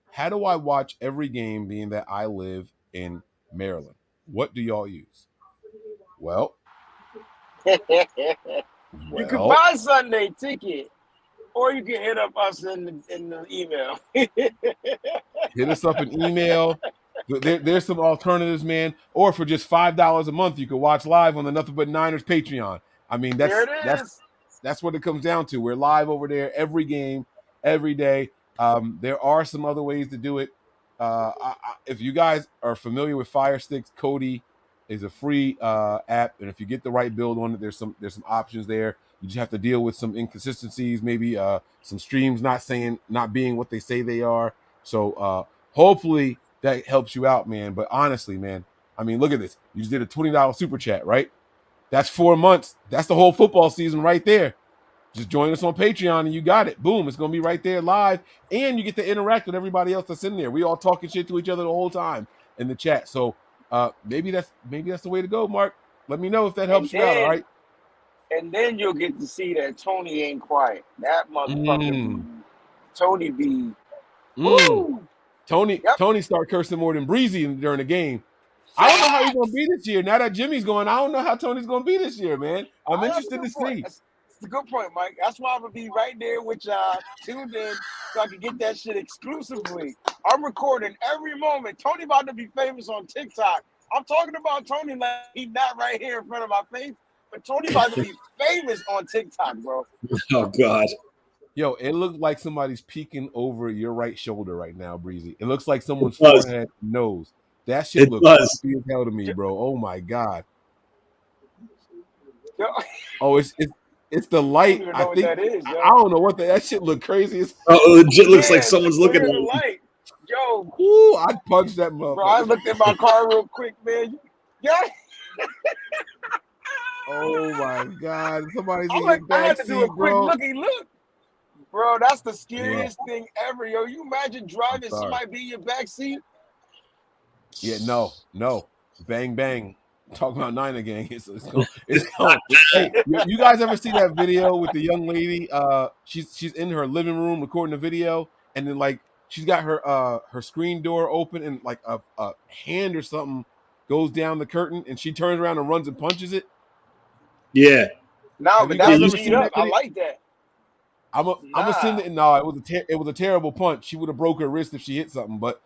how do I watch every game being that I live in Maryland? What do y'all use? Well, You can buy Sunday ticket, or you can hit up us in the email. Hit us up an email. There's some alternatives, man. Or for just $5 a month, you can watch live on the Nothing But Niners Patreon. I mean, that's what it comes down to. We're live over there every game, every day. There are some other ways to do it. If you guys are familiar with Fire Sticks, Cody is a free app, and if you get the right build on it, there's some options there. You just have to deal with some inconsistencies, maybe some streams not being what they say they are. So hopefully that helps you out, man. But honestly, man, I mean, look at this. You just did a $20 super chat, right? That's 4 months. That's the whole football season right there. Just join us on Patreon and you got it. Boom. It's going to be right there live. And you get to interact with everybody else that's in there. We all talking shit to each other the whole time in the chat. So maybe that's the way to go, Mark. Let me know if that helps you out, all right? And then you'll get to see that Tony ain't quiet. That motherfucker, Tony be. Woo! Tony start cursing more than Breezy during the game. I don't know how he's going to be this year. Now that Jimmy's going, I don't know how Tony's going to be this year, man. I'm interested to see. That's a good point, Mike. That's why I'm going to be right there with y'all, tuned in, so I can get that shit exclusively. I'm recording every moment. Tony about to be famous on TikTok. I'm talking about Tony like he's not right here in front of my face, but Tony about to be famous on TikTok, bro. Oh, God. Yo, it looked like somebody's peeking over your right shoulder right now, Breezy. It looks like someone's forehead nose. That shit looks creepy as hell to me, bro. Oh my God. Oh, it's the light. I think that is, I don't know what that shit look crazy. It legit looks like someone's looking at the light. Yo, ooh, I'd punch that motherfucker. Bro, I looked at my car real quick, man. Yeah. Oh my God. Somebody's in I the back had to do a quick bro. looky look. Bro, that's the scariest thing ever, yo. You imagine driving, somebody be in your back seat? Yeah, no. Bang, bang. Talking about Niner gang. It's going. Hey, you guys ever see that video with the young lady? She's in her living room recording the video, and then like she's got her screen door open, and like a hand or something goes down the curtain, and she turns around and runs and punches it. Yeah. No, but that's beat up. I like that. I'm assuming it was a terrible punch. She would have broke her wrist if she hit something, but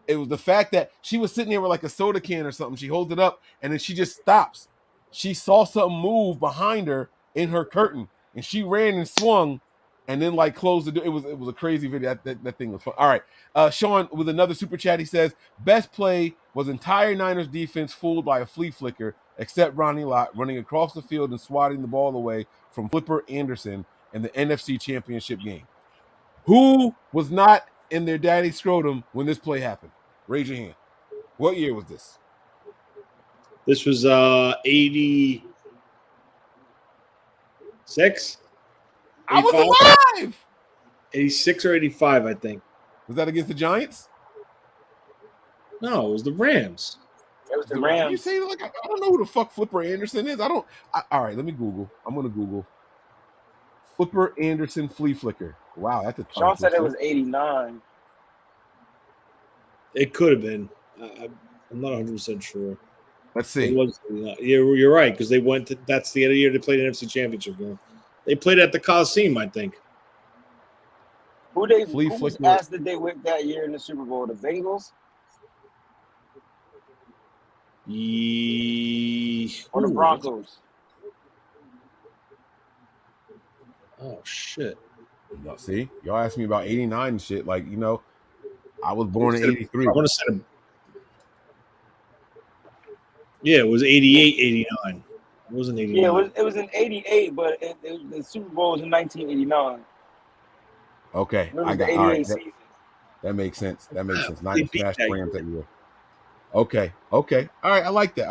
it was the fact that she was sitting there with like a soda can or something. She holds it up and then she just stops. She saw something move behind her in her curtain, and she ran and swung, and then like closed the door. It was a crazy video. That thing was fun. All right, Sean with another super chat. He says best play was entire Niners defense fooled by a flea flicker, except Ronnie Lott running across the field and swatting the ball away from Flipper Anderson in the NFC Championship game. Who was not in their daddy scrotum when this play happened? Raise your hand. What year was this? This was 86? I was alive! 86 or 85, I think. Was that against the Giants? No, it was the Rams. It was the Rams. You say like I don't know who the fuck Flipper Anderson is. All right, let me Google. I'm gonna Google Flipper Anderson flea flicker. Wow, that's a Sean said it was 89. It could have been. I'm not 100% sure. Let's see. It was, you're right, because they went to, that's the other year they played an NFC Championship game. They played at the Coliseum, I think. Who was asked did they whip that year in the Super Bowl? The Bengals? Or the Broncos? Oh shit! No, see, y'all asked me about 89 and shit. Like, you know, I was I born in 83. want to say, yeah, it was 88, 89. It wasn't 89. Yeah, it was in '88, but the Super Bowl was in 1989. Okay, It was I the got all right. '88 season. That makes sense. That makes sense. They Niners beat smashed that Rams year. that year. Okay. All right. I like that.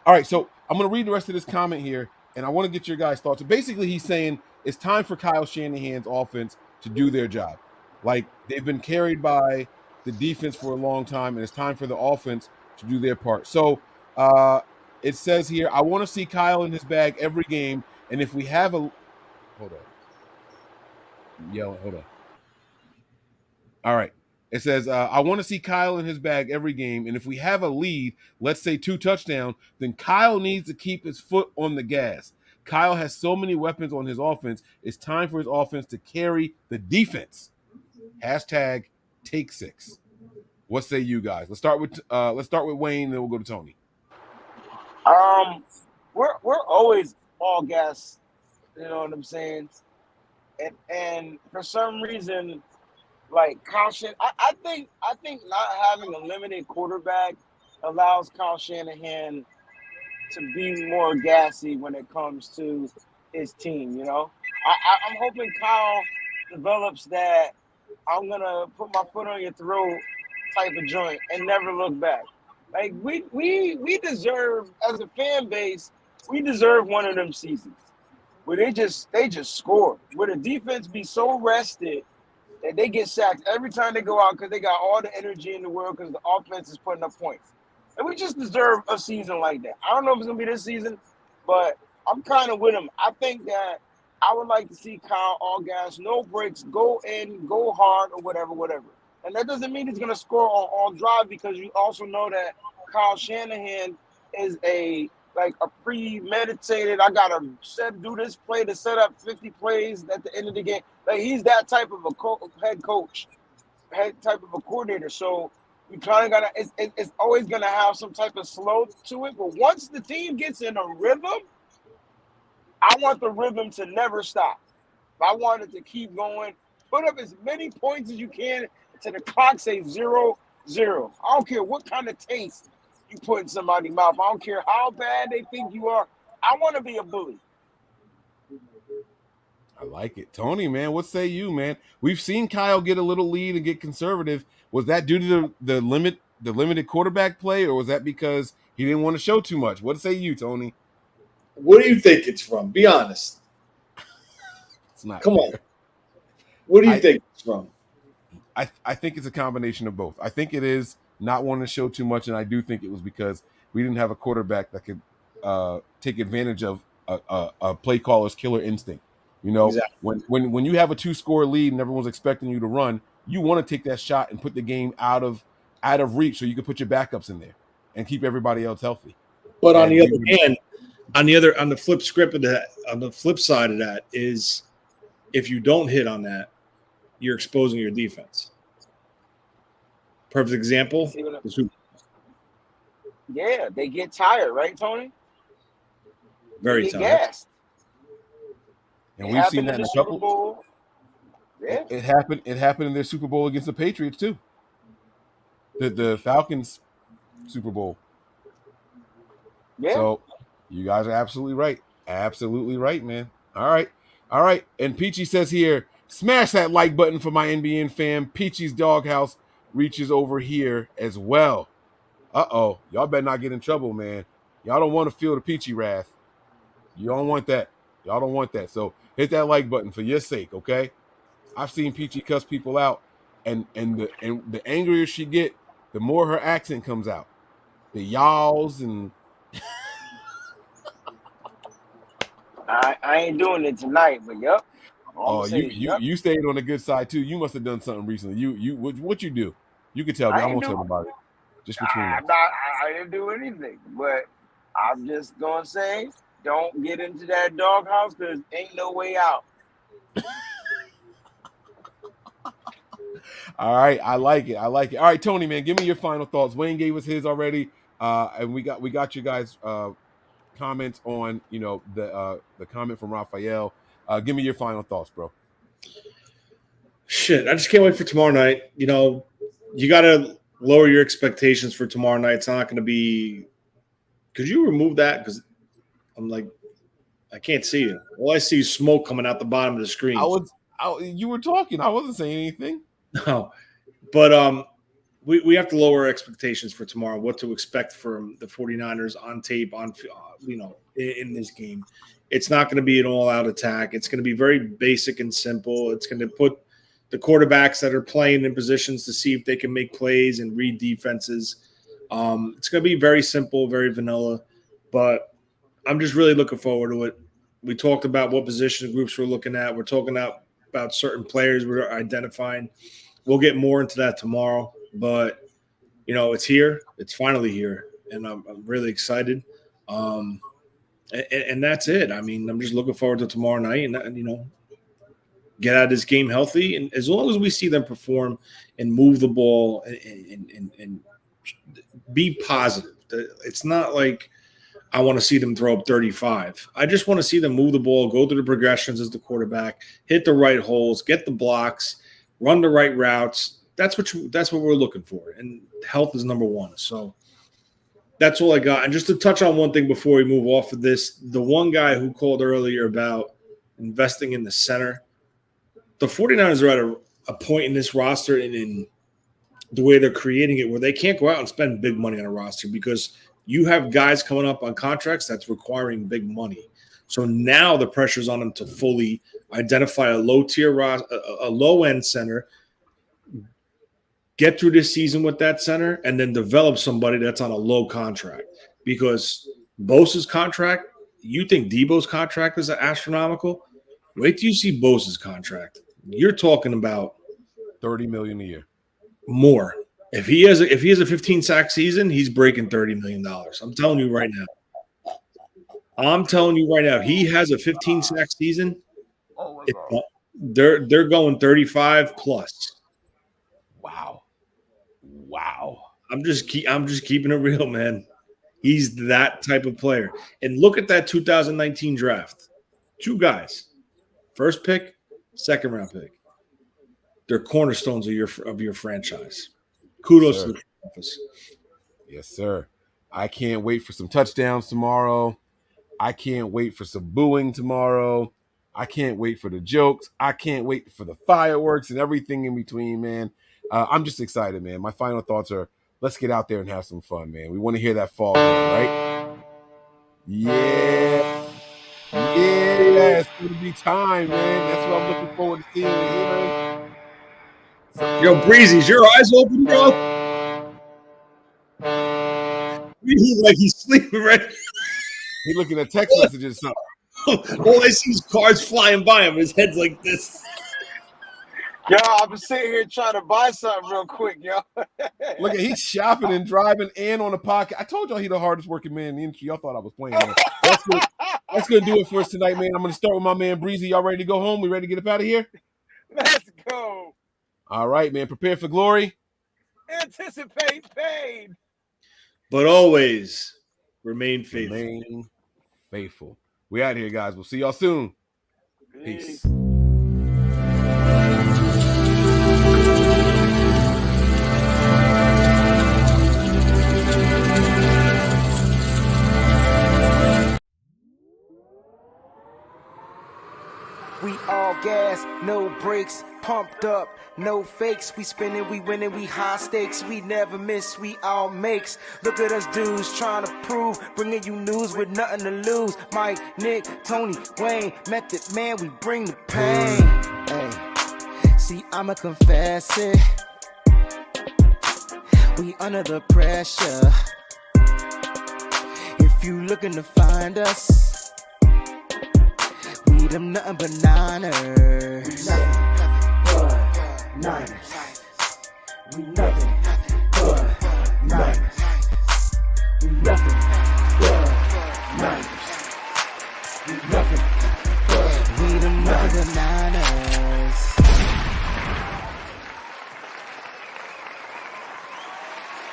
All right. So I'm going to read the rest of this comment here, and I want to get your guys' thoughts. So basically, he's saying it's time for Kyle Shanahan's offense to do their job. Like, they've been carried by the defense for a long time, and it's time for the offense to do their part. So it says here, I want to see Kyle in his bag every game, and if we have a hold on, hold on. All right. It says, I want to see Kyle in his bag every game. And if we have a lead, let's say 2 touchdowns, then Kyle needs to keep his foot on the gas. Kyle has so many weapons on his offense. It's time for his offense to carry the defense. Hashtag take 6. What say you guys? Let's start with Wayne, then we'll go to Tony. We're always all gas, you know what I'm saying? And for some reason, like Kyle I think not having a limited quarterback allows Kyle Shanahan to be more gassy when it comes to his team. You know, I'm hoping Kyle develops that I'm gonna put my foot on your throat type of joint and never look back. Like we deserve, as a fan base, we deserve one of them seasons where they just score, where the defense be so rested that they get sacked every time they go out because they got all the energy in the world because the offense is putting up points. And we just deserve a season like that. I don't know if it's going to be this season, but I'm kind of with him. I think that I would like to see Kyle all gas, no breaks, go in, go hard, or whatever. And that doesn't mean he's going to score on all drive, because you also know that Kyle Shanahan is a premeditated, I got to do this play to set up 50 plays at the end of the game. Like, he's that type of a head coach, type of a coordinator. So we kind of got to, it's always going to have some type of slow to it. But once the team gets in a rhythm, I want the rhythm to never stop. I want it to keep going. Put up as many points as you can until the clock says 0-0. I don't care what kind of taste you put in somebody's mouth. I don't care how bad they think you are. I want to be a bully. I like it. Tony, man, what say you, man? We've seen Kyle get a little lead and get conservative. Was that due to the limited quarterback play, or was that because he didn't want to show too much? What say you, Tony? What do you think it's from? Be honest. It's not. Come on. What do you think it's from? I think it's a combination of both. I think it is not wanting to show too much, and I do think it was because we didn't have a quarterback that could take advantage of a play caller's killer instinct. You know, exactly. when you have a 2-score lead and everyone's expecting you to run, you want to take that shot and put the game out of reach so you can put your backups in there and keep everybody else healthy. But on the other hand, on the flip side of that is, if you don't hit on that, you're exposing your defense. Perfect example. Yeah, they get tired, right, Tony? Very tired. Gassed. And we've seen that in a couple. Bowl. Yeah. It happened in their Super Bowl against the Patriots too. The Falcons Super Bowl. Yeah. So you guys are absolutely right. Absolutely right, man. All right. And Peachy says here, smash that like button for my NBN fam. Peachy's doghouse reaches over here as well. Uh-oh. Y'all better not get in trouble, man. Y'all don't want to feel the Peachy wrath. You don't want that. Y'all don't want that. So hit that like button for your sake, okay? I've seen Peachy cuss people out, and the angrier she get, the more her accent comes out. The y'alls and I ain't doing it tonight, but yep. You stayed on the good side too. You must have done something recently. What you do? You can tell me. I won't tell nobody. Just between us. I didn't do anything, but I'm just gonna say, don't get into that doghouse, because ain't no way out. All right, I like it. All right, Tony, man, give me your final thoughts. Wayne gave us his already. And we got you guys comments on the comment from Raphael. Give me your final thoughts, bro. Shit, I just can't wait for tomorrow night. You got to lower your expectations for tomorrow night. It's not going to be. Could you remove that? Because I'm like, I can't see you. All I see is smoke coming out the bottom of the screen. You were talking. I wasn't saying anything. No, but we have to lower our expectations for tomorrow. What to expect from the 49ers on tape, in this game. It's not going to be an all-out attack. It's going to be very basic and simple. It's going to put the quarterbacks that are playing in positions to see if they can make plays and read defenses. It's going to be very simple, very vanilla, but I'm just really looking forward to it. We talked about what position groups we're looking at. We're talking about certain players we're identifying. We'll get more into that tomorrow, but it's here. It's finally here, and I'm really excited. And that's it. I mean, I'm just looking forward to tomorrow night, and get out of this game healthy. And as long as we see them perform and move the ball and be positive, it's not like I want to see them throw up 35. I just want to see them move the ball, go through the progressions as the quarterback, hit the right holes, get the blocks, run the right routes. That's what we're looking for. And health is number one. So that's all I got. And just to touch on one thing before we move off of this, the one guy who called earlier about investing in the center, the 49ers are at a point in this roster and in the way they're creating it where they can't go out and spend big money on a roster because you have guys coming up on contracts that's requiring big money. So now the pressure's on them to fully identify a low-end center, get through this season with that center, and then develop somebody that's on a low contract. Because Bosa's contract, you think Debo's contract is astronomical? Wait till you see Bosa's contract. You're talking about $30 million a year. More. If he has a 15 sack season, he's breaking $30 million. I'm telling you right now. He has a 15 sack season. Oh they're going 35 plus. Wow. I'm just keeping it real, man. He's that type of player. And look at that 2019 draft. 2 guys. First pick, second round pick. They're cornerstones of your franchise. Kudos to the office. Yes, sir. I can't wait for some touchdowns tomorrow. I can't wait for some booing tomorrow. I can't wait for the jokes. I can't wait for the fireworks and everything in between, man. I'm just excited, man. My final thoughts are, let's get out there and have some fun, man. We want to hear that fall game, right? Yeah. It's going to be time, man. That's what I'm looking forward to seeing and hearing. Yo, Breezy's your eyes open, bro? He's like he's sleeping, right? He's looking at text messages. All I see is cars flying by him. His head's like this. Yo, I've been sitting here trying to buy something real quick, yo. Look at he's shopping and driving and on the podcast. I told y'all he's the hardest working man in the industry. Y'all thought I was playing, man. That's gonna do it for us tonight, man. I'm gonna start with my man Breezy. Y'all ready to go home? We ready to get up out of here? Let's go. All right, man. Prepare for glory. Anticipate pain. But always remain faithful. Remain faithful. We out here, guys. We'll see y'all soon. Peace. We all gas, no brakes, pumped up, no fakes. We spinning, we winning, we high stakes. We never miss, we all makes. Look at us dudes trying to prove, bringing you news with nothing to lose. Mike, Nick, Tony, Wayne, Method Man, we bring the pain. Hey, see, I'ma confess it. We under the pressure. If you looking to find us, we them nothing but Niners. Nothing but Niners. We nothing but Niners. We nothing